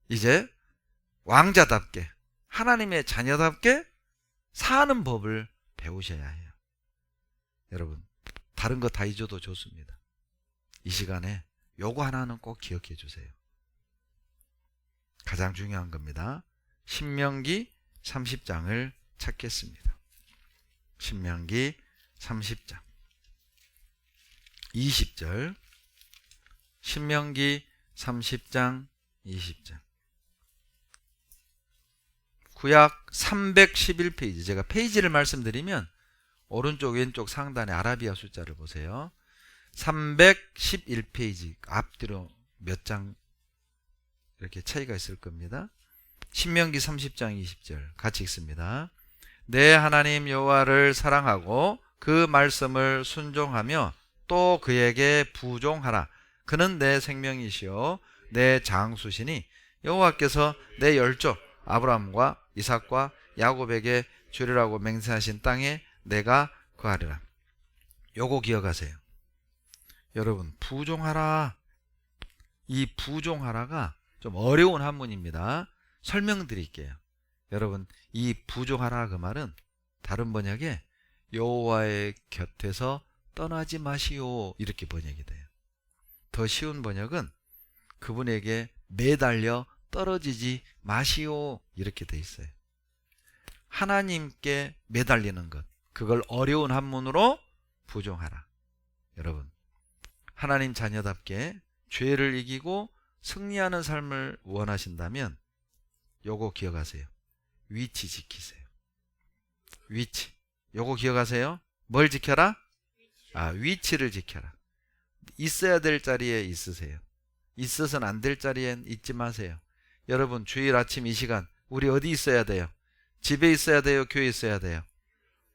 이제 왕자답게, 하나님의 자녀답게 사는 법을 배우셔야 해요. 여러분, 다른 거 다 잊어도 좋습니다. 이 시간에 요거 하나는 꼭 기억해 주세요. 가장 중요한 겁니다. 신명기 30장을 찾겠습니다. 신명기 30장 20절. 신명기 30장 20절. 구약 311페이지. 제가 페이지를 말씀드리면 오른쪽 왼쪽 상단에 아라비아 숫자를 보세요. 311페이지 앞뒤로 몇 장 이렇게 차이가 있을 겁니다. 신명기 30장 20절 같이 읽습니다. 내 하나님 여호와를 사랑하고 그 말씀을 순종하며 또 그에게 부종하라. 그는 내 생명이시요 내 장수시니 여호와께서 내 열조 아브라함과 이삭과 야곱에게 주리라고 맹세하신 땅에 내가 거하리라. 요거 기억하세요. 여러분, 부종하라. 이 부종하라가 좀 어려운 한문입니다. 설명드릴게요. 여러분, 이 부종하라 그 말은 다른 번역에 여호와의 곁에서 떠나지 마시오 이렇게 번역이 돼요. 더 쉬운 번역은 그분에게 매달려 떨어지지 마시오 이렇게 돼 있어요. 하나님께 매달리는 것, 그걸 어려운 한문으로 부종하라. 여러분, 하나님 자녀답게 죄를 이기고 승리하는 삶을 원하신다면 요거 기억하세요. 위치 지키세요. 위치. 요거 기억하세요. 뭘 지켜라? 위치를 지켜라. 있어야 될 자리에 있으세요. 있어서는 안 될 자리엔 있지 마세요. 여러분, 주일 아침 이 시간 우리 어디 있어야 돼요? 집에 있어야 돼요? 교회에 있어야 돼요?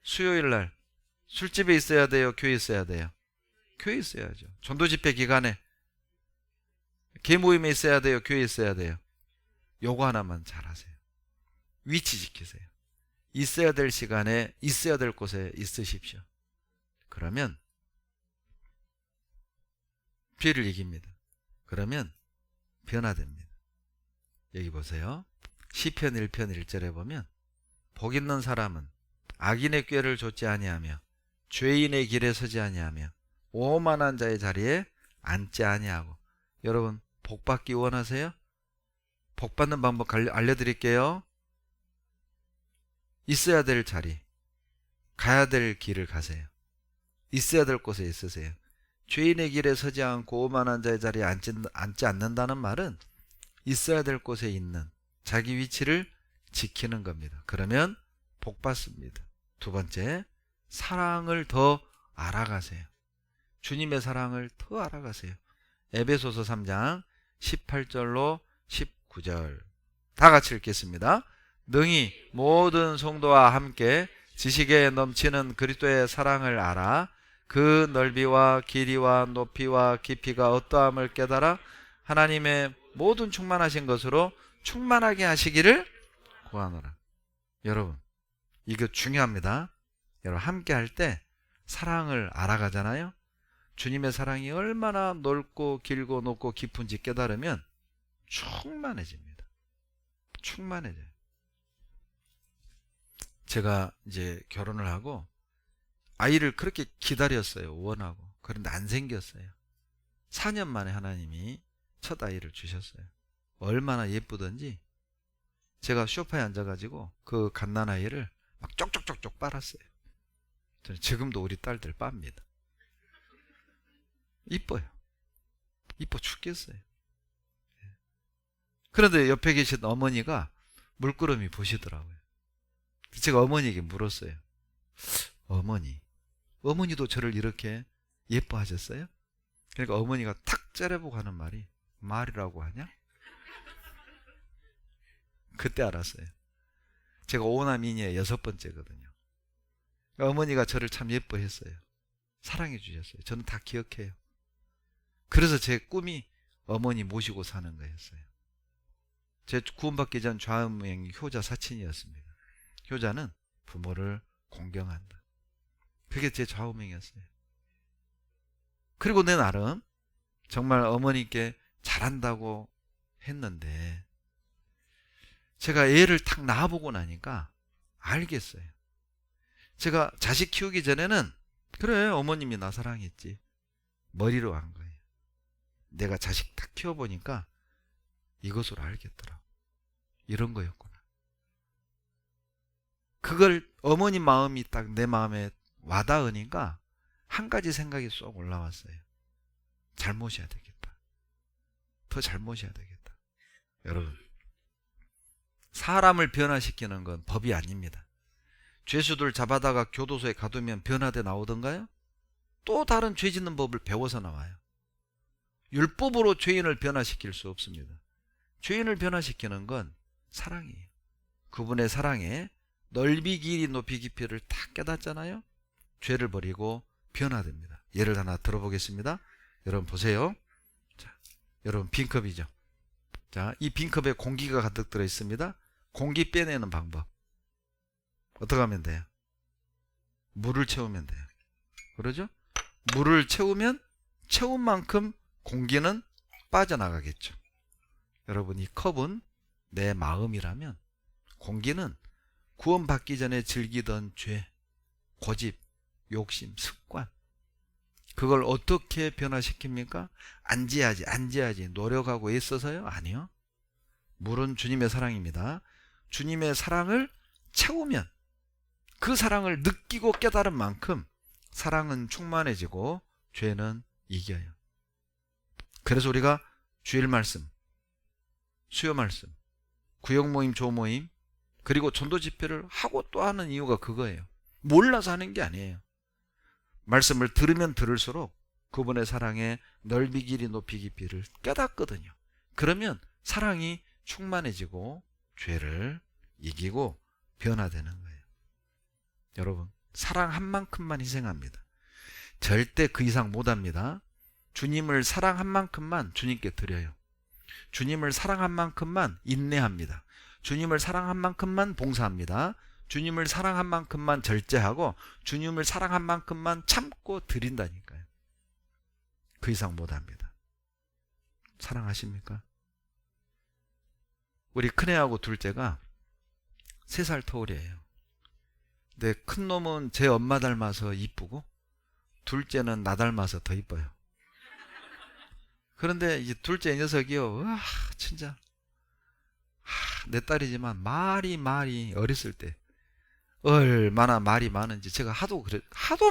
수요일 날 술집에 있어야 돼요? 교회에 있어야 돼요? 교회에 있어야죠. 전도 집회 기간에 개모임에 있어야 돼요? 교회에 있어야 돼요? 요거 하나만 잘하세요. 위치 지키세요. 있어야 될 시간에 있어야 될 곳에 있으십시오. 그러면 죄를 이깁니다. 그러면 변화됩니다. 여기 보세요. 시편 1편 1절에 보면 복 있는 사람은 악인의 꾀를 좇지 아니하며 죄인의 길에 서지 아니하며 오만한 자의 자리에 앉지 아니하고. 여러분, 복 받기 원하세요? 복 받는 방법 알려드릴게요. 있어야 될 자리, 가야 될 길을 가세요. 있어야 될 곳에 있으세요. 죄인의 길에 서지 않고 오만한 자의 자리에 앉지 않는다는 말은 있어야 될 곳에 있는 자기 위치를 지키는 겁니다. 그러면 복 받습니다. 두 번째, 사랑을 더 알아가세요. 주님의 사랑을 더 알아가세요. 에베소서 3장 18절로 19절 다 같이 읽겠습니다. 능히 모든 성도와 함께 지식에 넘치는 그리스도의 사랑을 알아 그 넓이와 길이와 높이와 깊이가 어떠함을 깨달아 하나님의 모든 충만하신 것으로 충만하게 하시기를 구하노라. 여러분, 이거 중요합니다. 여러분, 함께 할 때 사랑을 알아가잖아요. 주님의 사랑이 얼마나 넓고 길고 높고 깊은지 깨달으면 충만해집니다. 충만해져요. 제가 이제 결혼을 하고 아이를 그렇게 기다렸어요. 원하고. 그런데 안 생겼어요. 4년 만에 하나님이 첫 아이를 주셨어요. 얼마나 예쁘던지 제가 소파에 앉아가지고 그 갓난아이를 막 쪽쪽쪽쪽 빨았어요. 저는 지금도 우리 딸들 빱니다. 이뻐요. 이뻐 죽겠어요. 그런데 옆에 계신 어머니가 물끄러미 보시더라고요. 제가 어머니에게 물었어요. 어머니도 저를 이렇게 예뻐하셨어요? 그러니까 어머니가 탁 째려보고 하는 말이라고 하냐? 그때 알았어요. 제가 오남이니의 6번째거든요. 어머니가 저를 참 예뻐했어요. 사랑해 주셨어요. 저는 다 기억해요. 그래서 제 꿈이 어머니 모시고 사는 거였어요. 제 구원받기 전 좌우명이 효자 사친이었습니다. 효자는 부모를 공경한다. 그게 제 좌우명이었어요. 그리고 내 나름 정말 어머니께 잘한다고 했는데 제가 애를 탁 낳아보고 나니까 알겠어요. 제가 자식 키우기 전에는 그래 어머님이 나 사랑했지 머리로 한 거예요. 내가 자식 딱 키워보니까 이것으로 알겠더라고. 이런 거였구나. 그걸 어머니 마음이 딱 내 마음에 와닿으니까 한 가지 생각이 쏙 올라왔어요. 잘 모셔야 되겠다. 더 잘 모셔야 되겠다. 여러분, 사람을 변화시키는 건 법이 아닙니다. 죄수들 잡아다가 교도소에 가두면 변화돼 나오던가요? 또 다른 죄 짓는 법을 배워서 나와요. 율법으로 죄인을 변화시킬 수 없습니다. 죄인을 변화시키는 건 사랑이에요. 그분의 사랑에 넓이 길이 높이 깊이를 다 깨닫잖아요. 죄를 버리고 변화됩니다. 예를 하나 들어보겠습니다. 여러분 보세요. 자, 여러분 빈컵이죠. 자, 이 빈컵에 공기가 가득 들어 있습니다. 공기 빼내는 방법 어떻게 하면 돼요? 물을 채우면 돼요. 그러죠? 물을 채우면 채운 만큼 공기는 빠져나가겠죠. 여러분, 이 컵은 내 마음이라면 공기는 구원받기 전에 즐기던 죄, 고집, 욕심, 습관, 그걸 어떻게 변화시킵니까? 안지하지 노력하고 애써서요? 아니요. 물은 주님의 사랑입니다. 주님의 사랑을 채우면 그 사랑을 느끼고 깨달은 만큼 사랑은 충만해지고 죄는 이겨요. 그래서 우리가 주일 말씀, 수요 말씀, 구역 모임, 조 모임, 그리고 전도 집회를 하고 또 하는 이유가 그거예요. 몰라서 하는 게 아니에요. 말씀을 들으면 들을수록 그분의 사랑의 넓이 길이 높이 깊이를 깨닫거든요. 그러면 사랑이 충만해지고 죄를 이기고 변화되는 거예요. 여러분, 사랑 한 만큼만 희생합니다. 절대 그 이상 못합니다. 주님을 사랑한 만큼만 주님께 드려요. 주님을 사랑한 만큼만 인내합니다. 주님을 사랑한 만큼만 봉사합니다. 주님을 사랑한 만큼만 절제하고 주님을 사랑한 만큼만 참고 드린다니까요. 그 이상 못합니다. 사랑하십니까? 우리 큰애하고 둘째가 3살 터울이에요. 근데 큰 놈은 제 엄마 닮아서 이쁘고 둘째는 나 닮아서 더 이뻐요. 그런데 이 둘째 녀석이요, 와, 진짜 내 딸이지만 말이 어렸을 때 얼마나 말이 많은지 제가 하도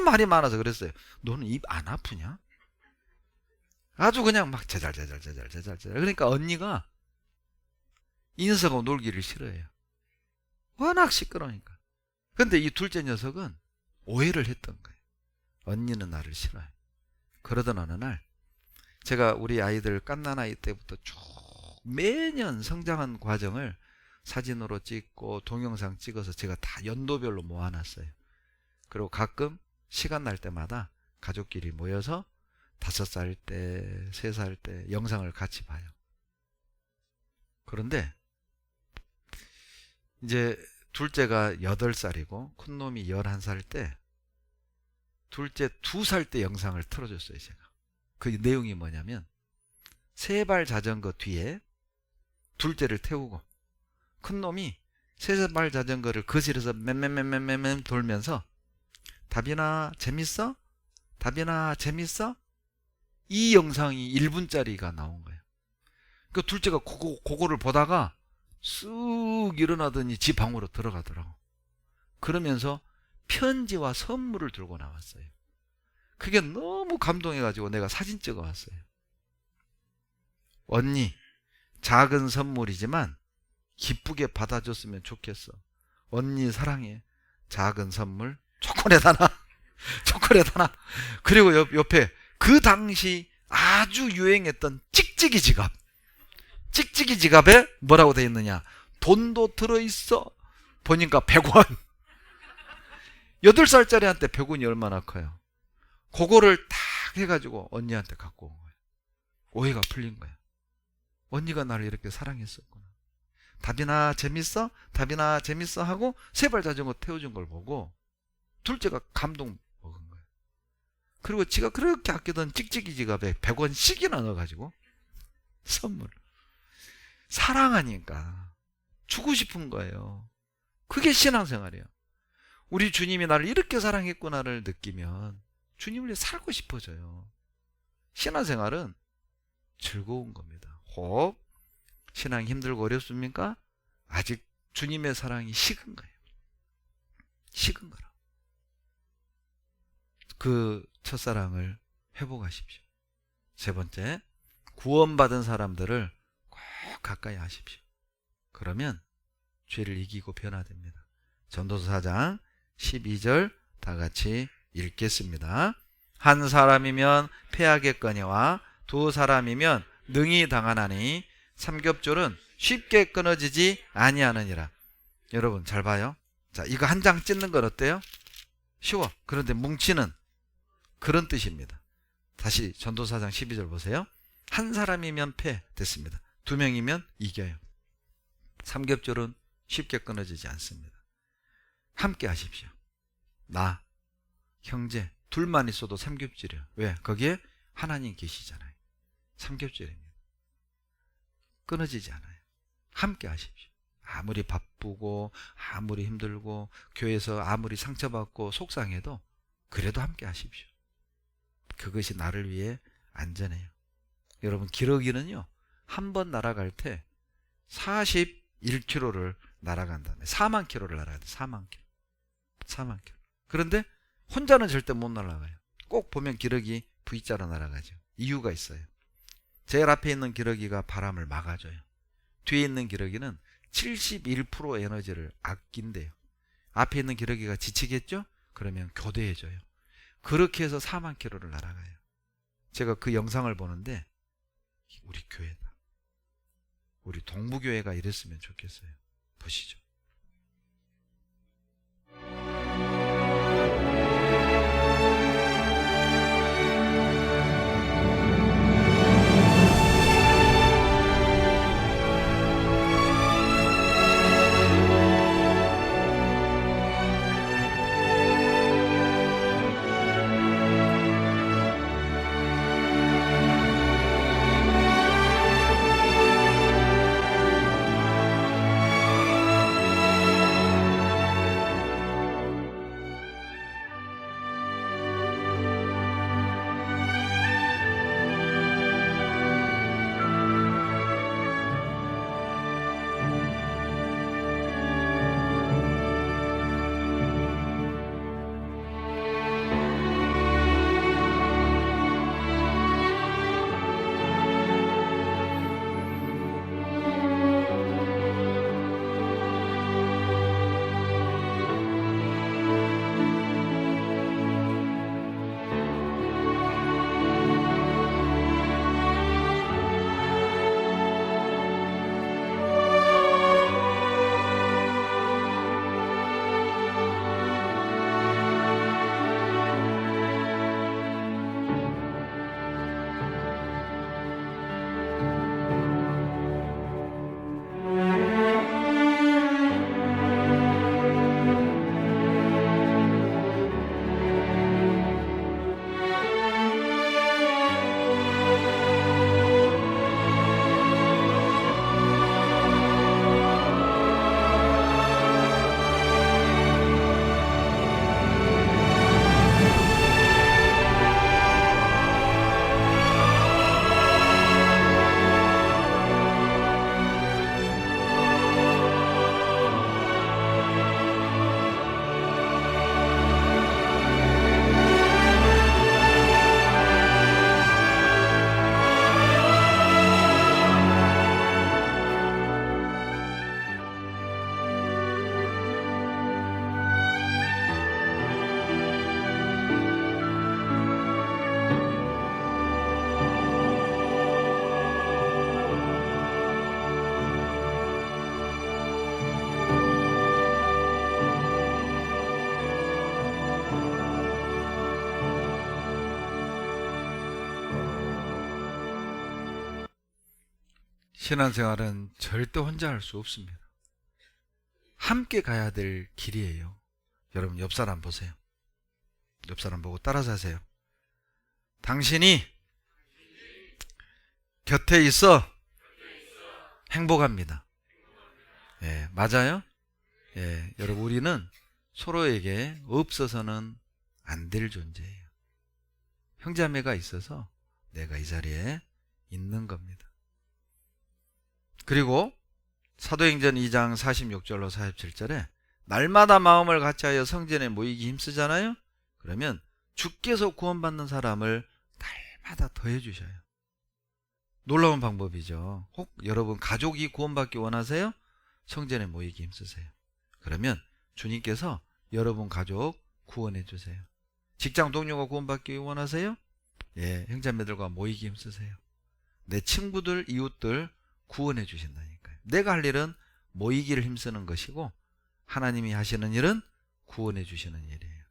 말이 많아서 그랬어요. 너는 입 안 아프냐? 아주 그냥 막 제잘. 그러니까 언니가 이 녀석하고 놀기를 싫어해요. 워낙 시끄러우니까. 근데 이 둘째 녀석은 오해를 했던 거예요. 언니는 나를 싫어해. 그러던 어느 날 제가 우리 아이들 갓난아이 때부터 쭉 매년 성장한 과정을 사진으로 찍고 동영상 찍어서 제가 다 연도별로 모아놨어요. 그리고 가끔 시간 날 때마다 가족끼리 모여서 5살 때, 3살 때 영상을 같이 봐요. 그런데 이제 둘째가 8살이고 큰놈이 11살 때 둘째 2살 때 영상을 틀어줬어요. 제가 그 내용이 뭐냐면 3발 자전거 뒤에 둘째를 태우고 큰놈이 3발 자전거를 거실에서 맴맴맴맴맴 돌면서 다빈아 재밌어? 다빈아 재밌어? 이 영상이 1분짜리가 나온 거예요. 그 둘째가 그거를 보다가 쑥 일어나더니 지 방으로 들어가더라고. 그러면서 편지와 선물을 들고 나왔어요. 그게 너무 감동해가지고 내가 사진 찍어 왔어요. 언니, 작은 선물이지만 기쁘게 받아줬으면 좋겠어. 언니 사랑해. 작은 선물, 초콜릿 하나, 초콜릿 하나. 그리고 옆에 그 당시 아주 유행했던 찍찍이 지갑. 찍찍이 지갑에 뭐라고 되어 있느냐? 돈도 들어있어. 보니까 100원. 8살짜리한테 100원이 얼마나 커요? 그거를 딱 해가지고 언니한테 갖고 온 거예요. 오해가 풀린 거예요. 언니가 나를 이렇게 사랑했었구나. 다빈아 재밌어? 다빈아 재밌어? 하고 3발 자전거 태워준 걸 보고 둘째가 감동 먹은 거예요. 그리고 지가 그렇게 아끼던 찍찍이 지갑에 100원씩이나 넣어가지고 선물. 사랑하니까 주고 싶은 거예요. 그게 신앙생활이에요. 우리 주님이 나를 이렇게 사랑했구나를 느끼면 주님을 위해 살고 싶어져요. 신앙생활은 즐거운 겁니다. 혹 신앙이 힘들고 어렵습니까? 아직 주님의 사랑이 식은 거예요. 식은 거라. 그 첫사랑을 회복하십시오. 3번째, 구원받은 사람들을 꼭 가까이 하십시오. 그러면 죄를 이기고 변화됩니다. 전도서 4장 12절 다 같이 읽겠습니다. 한 사람이면 패하겠거니와 2 사람이면 능히 당하나니 삼겹줄은 쉽게 끊어지지 아니하느니라. 여러분 잘 봐요. 자, 이거 한 장 찢는 건 어때요? 쉬워. 그런데 뭉치는 그런 뜻입니다. 다시 전도서 4장 12절 보세요. 한 사람이면 패 됐습니다. 2명이면 이겨요. 삼겹줄은 쉽게 끊어지지 않습니다. 함께 하십시오. 나, 형제 둘만 있어도 삼겹줄이에요. 왜? 거기에 하나님 계시잖아요. 삼겹줄입니다. 끊어지지 않아요. 함께 하십시오. 아무리 바쁘고 아무리 힘들고 교회에서 아무리 상처받고 속상해도 그래도 함께 하십시오. 그것이 나를 위해 안전해요. 여러분 기러기는요 한 번 날아갈 때 41km를 날아간다네. 4만 km를 날아가요. 4만 km. 4만 km. 그런데 혼자는 절대 못 날아가요. 꼭 보면 기러기 V자로 날아가죠. 이유가 있어요. 제일 앞에 있는 기러기가 바람을 막아줘요. 뒤에 있는 기러기는 71% 에너지를 아낀대요. 앞에 있는 기러기가 지치겠죠? 그러면 교대해줘요. 그렇게 해서 4만 km를 날아가요. 제가 그 영상을 보는데 우리 교회다. 우리 동부교회가 이랬으면 좋겠어요. 보시죠. 신앙생활은 절대 혼자 할 수 없습니다. 함께 가야 될 길이에요. 여러분 옆 사람 보세요. 옆 사람 보고 따라서 하세요. 당신이 곁에 있어 행복합니다. 예, 맞아요? 예, 여러분 우리는 서로에게 없어서는 안 될 존재예요. 형제자매가 있어서 내가 이 자리에 있는 겁니다. 그리고 사도행전 2장 46절로 47절에 날마다 마음을 같이하여 성전에 모이기 힘쓰잖아요. 그러면 주께서 구원받는 사람을 날마다 더해 주셔요. 놀라운 방법이죠. 혹 여러분 가족이 구원받기 원하세요? 성전에 모이기 힘쓰세요. 그러면 주님께서 여러분 가족 구원해 주세요. 직장 동료가 구원받기 원하세요? 예, 형제자매들과 모이기 힘쓰세요. 내 친구들, 이웃들 구원해 주신다니까요. 내가 할 일은 모이기를 힘쓰는 것이고 하나님이 하시는 일은 구원해 주시는 일이에요.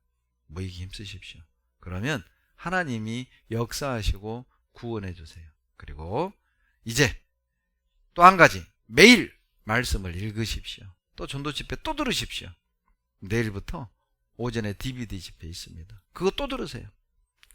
모이기 힘쓰십시오. 그러면 하나님이 역사하시고 구원해 주세요. 그리고 이제 또 한 가지, 매일 말씀을 읽으십시오. 또 전도 집회 또 들으십시오. 내일부터 오전에 DVD 집회 있습니다. 그거 또 들으세요.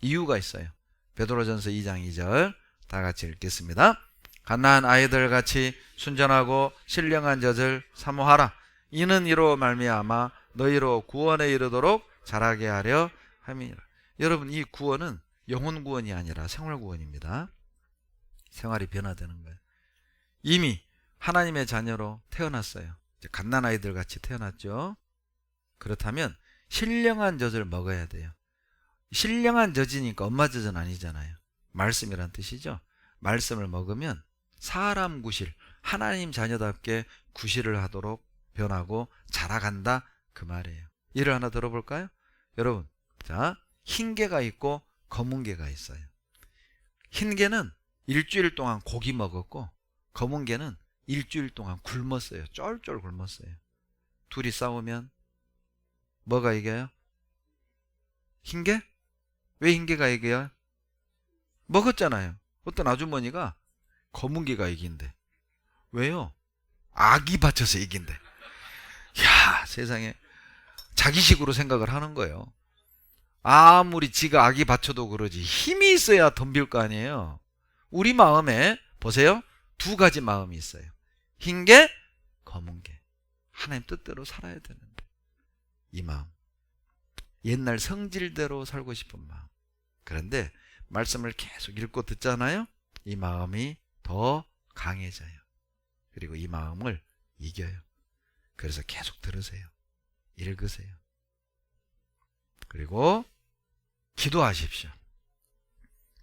이유가 있어요. 베드로전서 2장 2절 다 같이 읽겠습니다. 갓난 아이들 같이 순전하고 신령한 젖을 사모하라. 이는 이로 말미암아 너희로 구원에 이르도록 자라게 하려 함이니라. 여러분 이 구원은 영혼 구원이 아니라 생활 구원입니다. 생활이 변화되는 거예요. 이미 하나님의 자녀로 태어났어요. 이제 갓난아이들 같이 태어났죠. 그렇다면 신령한 젖을 먹어야 돼요. 신령한 젖이니까 엄마 젖은 아니잖아요. 말씀이란 뜻이죠. 말씀을 먹으면 사람 구실, 하나님 자녀답게 구실을 하도록 변하고 자라간다 그 말이에요. 예를 하나 들어볼까요? 여러분, 자, 흰 개가 있고 검은 개가 있어요. 흰 개는 일주일 동안 고기 먹었고 검은 개는 일주일 동안 굶었어요. 쫄쫄 굶었어요. 둘이 싸우면 뭐가 이겨요? 흰 개? 왜 흰 개가 이겨요? 먹었잖아요. 어떤 아주머니가 검은 개가 이긴대. 왜요? 악이 받쳐서 이긴대. 야, 세상에 자기식으로 생각을 하는 거예요. 아무리 지가 악이 받쳐도 그러지 힘이 있어야 덤빌 거 아니에요. 우리 마음에 보세요. 두 가지 마음이 있어요. 흰 개, 검은 개. 하나님 뜻대로 살아야 되는데 이 마음, 옛날 성질대로 살고 싶은 마음. 그런데 말씀을 계속 읽고 듣잖아요. 이 마음이 더 강해져요. 그리고 이 마음을 이겨요. 그래서 계속 들으세요. 읽으세요. 그리고 기도하십시오.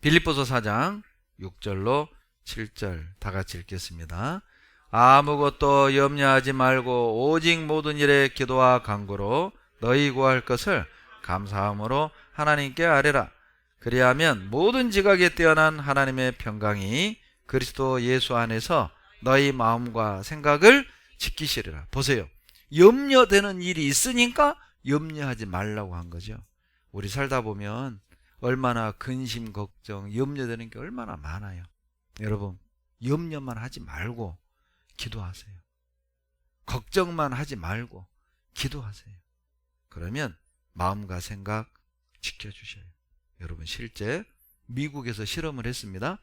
빌립보서 4장 6절로 7절 다 같이 읽겠습니다. 아무것도 염려하지 말고 오직 모든 일에 기도와 간구로 너희 구할 것을 감사함으로 하나님께 아뢰라. 그리하면 모든 지각에 뛰어난 하나님의 평강이 그리스도 예수 안에서 너희 마음과 생각을 지키시리라. 보세요. 염려되는 일이 있으니까 염려하지 말라고 한 거죠. 우리 살다 보면 얼마나 근심, 걱정, 염려되는 게 얼마나 많아요. 여러분, 염려만 하지 말고 기도하세요. 걱정만 하지 말고 기도하세요. 그러면 마음과 생각 지켜주셔요. 여러분, 실제 미국에서 실험을 했습니다.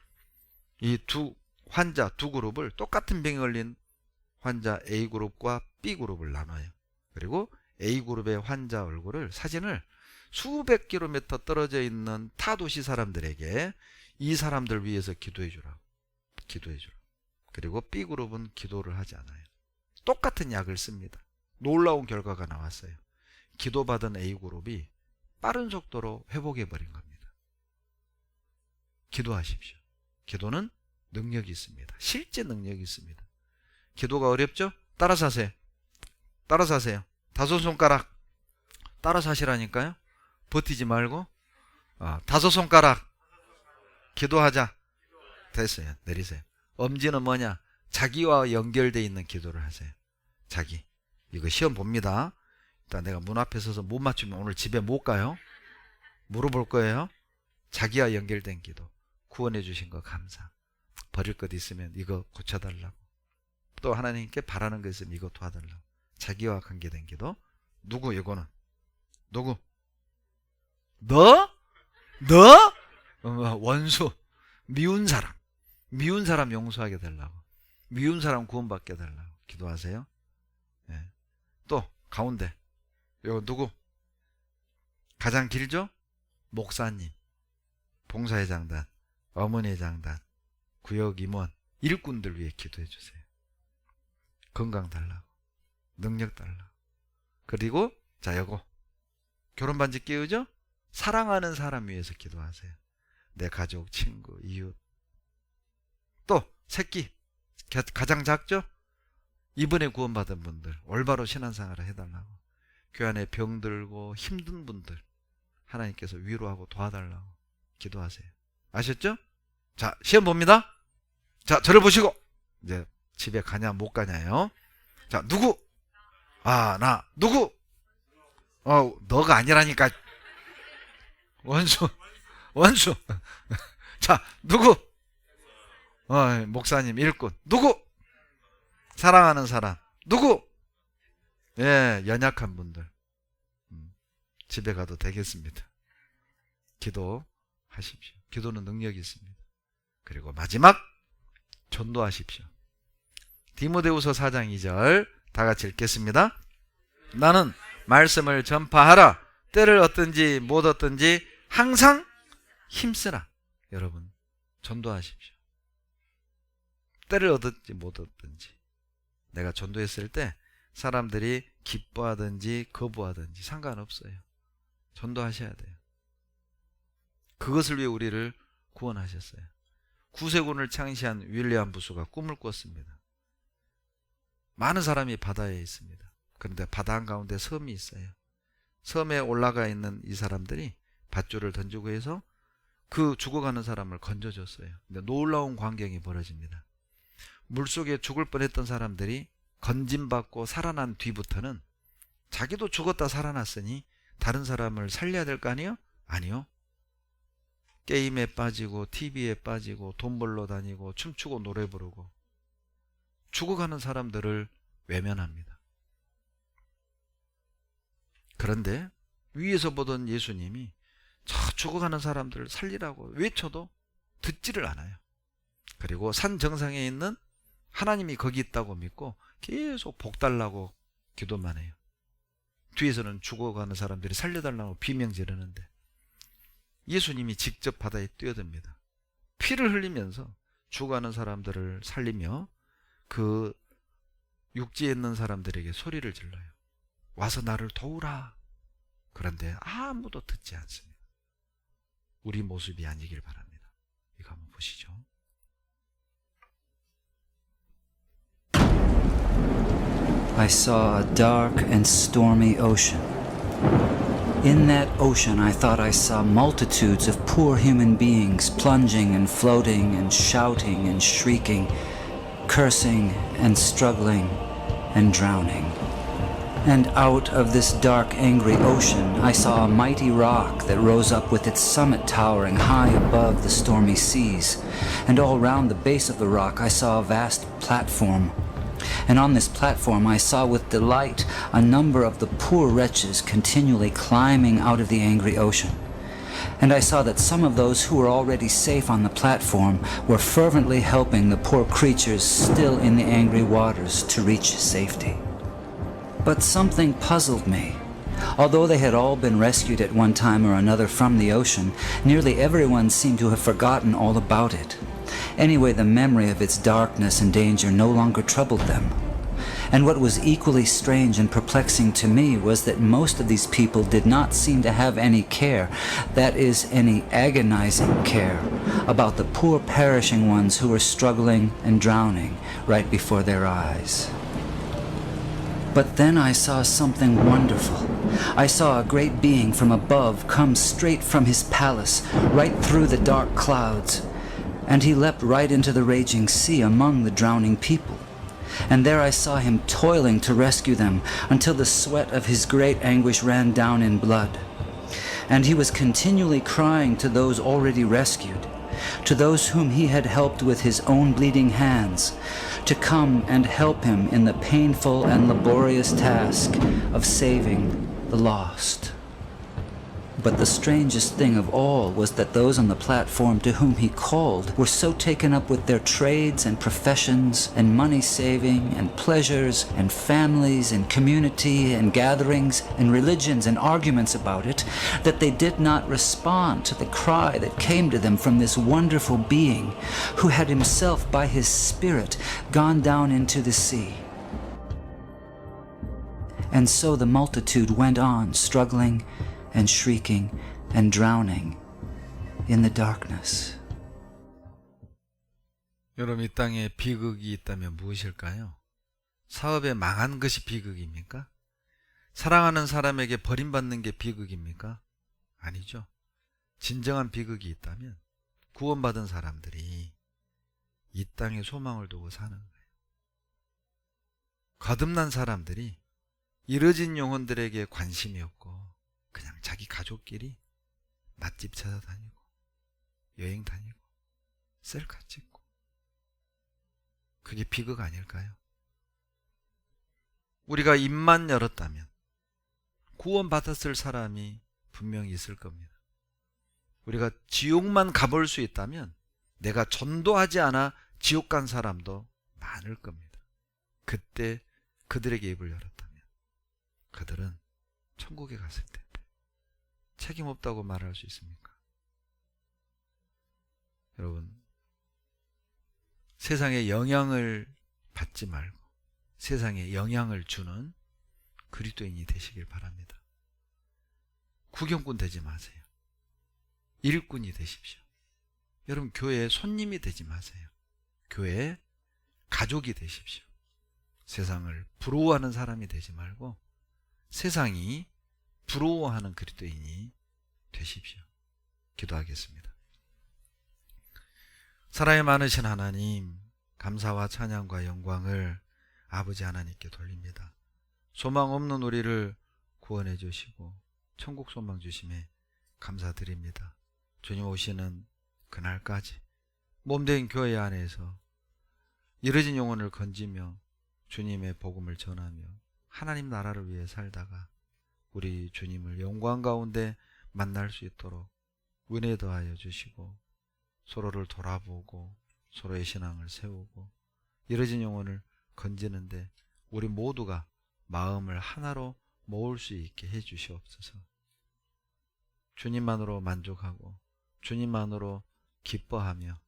이 환자 두 그룹을 똑같은 병에 걸린 환자 A그룹과 B그룹을 나눠요. 그리고 A그룹의 환자 얼굴을 사진을 수백 킬로미터 떨어져 있는 타 도시 사람들에게 이 사람들 위해서 기도해 주라. 그리고 B그룹은 기도를 하지 않아요. 똑같은 약을 씁니다. 놀라운 결과가 나왔어요. 기도받은 A그룹이 빠른 속도로 회복해 버린 겁니다. 기도하십시오. 기도는 능력이 있습니다. 실제 능력이 있습니다. 기도가 어렵죠? 따라서 하세요. 따라서 하세요. 5손가락 따라서 하시라니까요. 버티지 말고 5손가락 기도하자. 됐어요. 내리세요. 엄지는 뭐냐? 자기와 연결되어 있는 기도를 하세요. 자기. 이거 시험 봅니다. 일단 내가 문 앞에 서서 못 맞추면 오늘 집에 못 가요. 물어볼 거예요. 자기와 연결된 기도. 구원해 주신 거 감사. 버릴 것 있으면 이거 고쳐달라고. 또 하나님께 바라는 것 있으면 이거 도와달라고. 자기와 관계된 기도. 누구 이거는? 누구? 너? 원수. 미운 사람 용서하게 달라고. 미운 사람 구원받게 달라고 기도하세요. 네. 또 가운데 이거 누구? 가장 길죠? 목사님, 봉사의 장단, 어머니의 장단, 구역 임원, 일꾼들 위해 기도해 주세요. 건강 달라고, 능력 달라고. 그리고 자 요거 결혼 반지 끼우죠? 사랑하는 사람 위해서 기도하세요. 내 가족, 친구, 이웃. 또 새끼 가장 작죠? 이번에 구원받은 분들 올바로 신앙생활을 해달라고. 교회 안에 병들고 힘든 분들 하나님께서 위로하고 도와달라고 기도하세요. 아셨죠? 자, 시험 봅니다. 자, 저를 보시고 이제 집에 가냐 못 가냐요. 자, 누구? 아, 나. 누구? 너가 아니라니까. 원수. 자, 누구? 목사님, 일꾼. 누구? 사랑하는 사람. 누구? 예, 연약한 분들. 집에 가도 되겠습니다. 기도하십시오. 기도는 능력이 있습니다. 그리고 마지막, 전도하십시오. 디모데후서 4장 2절 다 같이 읽겠습니다. 나는 말씀을 전파하라. 때를 얻든지 못 얻든지 항상 힘쓰라. 여러분, 전도하십시오. 때를 얻든지 못 얻든지. 내가 전도했을 때 사람들이 기뻐하든지 거부하든지 상관없어요. 전도하셔야 돼요. 그것을 위해 우리를 구원하셨어요. 구세군을 창시한 윌리엄 부스가 꿈을 꿨습니다. 많은 사람이 바다에 있습니다. 그런데 바다 한가운데 섬이 있어요. 섬에 올라가 있는 이 사람들이 밧줄을 던지고 해서 그 죽어가는 사람을 건져줬어요. 근데 놀라운 광경이 벌어집니다. 물속에 죽을 뻔했던 사람들이 건짐받고 살아난 뒤부터는 자기도 죽었다 살아났으니 다른 사람을 살려야 될 거 아니에요? 아니요. 게임에 빠지고 TV에 빠지고 돈 벌러 다니고 춤추고 노래 부르고 죽어가는 사람들을 외면합니다. 그런데 위에서 보던 예수님이 저 죽어가는 사람들을 살리라고 외쳐도 듣지를 않아요. 그리고 산 정상에 있는 하나님이 거기 있다고 믿고 계속 복 달라고 기도만 해요. 뒤에서는 죽어가는 사람들이 살려달라고 비명 지르는데 예수님이 직접 바다에 뛰어듭니다. 피를 흘리면서 죽어가는 사람들을 살리며 그 육지에 있는 사람들에게 소리를 질러요. 와서 나를 도우라. 그런데 아무도 듣지 않습니다. 우리 모습이 아니길 바랍니다. 이거 한번 보시죠. I saw a dark and stormy ocean. In that ocean, I thought I saw multitudes of poor human beings plunging and floating and shouting and shrieking, cursing and struggling and drowning. And out of this dark, angry ocean, I saw a mighty rock that rose up with its summit towering high above the stormy seas. And all round the base of the rock, I saw a vast platform. And on this platform I saw with delight a number of the poor wretches continually climbing out of the angry ocean. And I saw that some of those who were already safe on the platform were fervently helping the poor creatures still in the angry waters to reach safety. But something puzzled me. Although they had all been rescued at one time or another from the ocean, nearly everyone seemed to have forgotten all about it. Anyway, the memory of its darkness and danger no longer troubled them. And what was equally strange and perplexing to me was that most of these people did not seem to have any care, that is, any agonizing care, about the poor perishing ones who were struggling and drowning right before their eyes. But then I saw something wonderful. I saw a great being from above come straight from his palace, right through the dark clouds. And he leapt right into the raging sea among the drowning people. And there I saw him toiling to rescue them until the sweat of his great anguish ran down in blood. And he was continually crying to those already rescued, to those whom he had helped with his own bleeding hands, to come and help him in the painful and laborious task of saving the lost. But the strangest thing of all was that those on the platform to whom he called were so taken up with their trades and professions and money saving and pleasures and families and community and gatherings and religions and arguments about it that they did not respond to the cry that came to them from this wonderful being who had himself by his Spirit gone down into the sea. And so the multitude went on struggling and shrieking and drowning in the darkness. 여러분, 이 땅에 비극이 있다면 무엇일까요? 사업에 망한 것이 비극입니까? 사랑하는 사람에게 버림받는 게 비극입니까? 아니죠. 진정한 비극이 있다면 구원받은 사람들이 이 땅에 소망을 두고 사는 거예요. 거듭난 사람들이 이뤄진 영혼들에게 관심이 없고 그냥 자기 가족끼리 맛집 찾아다니고 여행 다니고 셀카 찍고, 그게 비극 아닐까요? 우리가 입만 열었다면 구원받았을 사람이 분명히 있을 겁니다. 우리가 지옥만 가볼 수 있다면 내가 전도하지 않아 지옥 간 사람도 많을 겁니다. 그때 그들에게 입을 열었다면 그들은 천국에 갔을 텐데 책임 없다고 말할 수 있습니까? 여러분, 세상에 영향을 받지 말고 세상에 영향을 주는 그리스도인이 되시길 바랍니다. 구경꾼 되지 마세요. 일꾼이 되십시오. 여러분, 교회의 손님이 되지 마세요. 교회의 가족이 되십시오. 세상을 부러워하는 사람이 되지 말고 세상이 부러워하는 그리스도인이 되십시오. 기도하겠습니다. 사랑이 많으신 하나님, 감사와 찬양과 영광을 아버지 하나님께 돌립니다. 소망 없는 우리를 구원해 주시고 천국 소망 주심에 감사드립니다. 주님 오시는 그날까지 몸된 교회 안에서 이뤄진 영혼을 건지며 주님의 복음을 전하며 하나님 나라를 위해 살다가 우리 주님을 영광 가운데 만날 수 있도록 은혜 더하여 주시고 서로를 돌아보고 서로의 신앙을 세우고 이뤄진 영혼을 건지는데 우리 모두가 마음을 하나로 모을 수 있게 해 주시옵소서. 주님만으로 만족하고 주님만으로 기뻐하며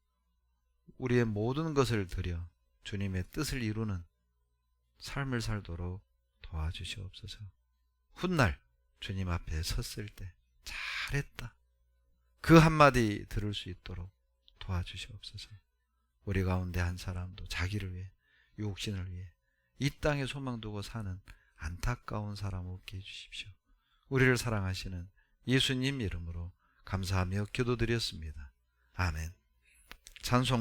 우리의 모든 것을 드려 주님의 뜻을 이루는 삶을 살도록 도와주시옵소서. 훗날 주님 앞에 섰을 때 잘했다, 그 한마디 들을 수 있도록 도와주시옵소서. 우리 가운데 한 사람도 자기를 위해, 육신을 위해 이 땅에 소망 두고 사는 안타까운 사람 없게 해주십시오. 우리를 사랑하시는 예수님 이름으로 감사하며 기도드렸습니다. 아멘. 찬송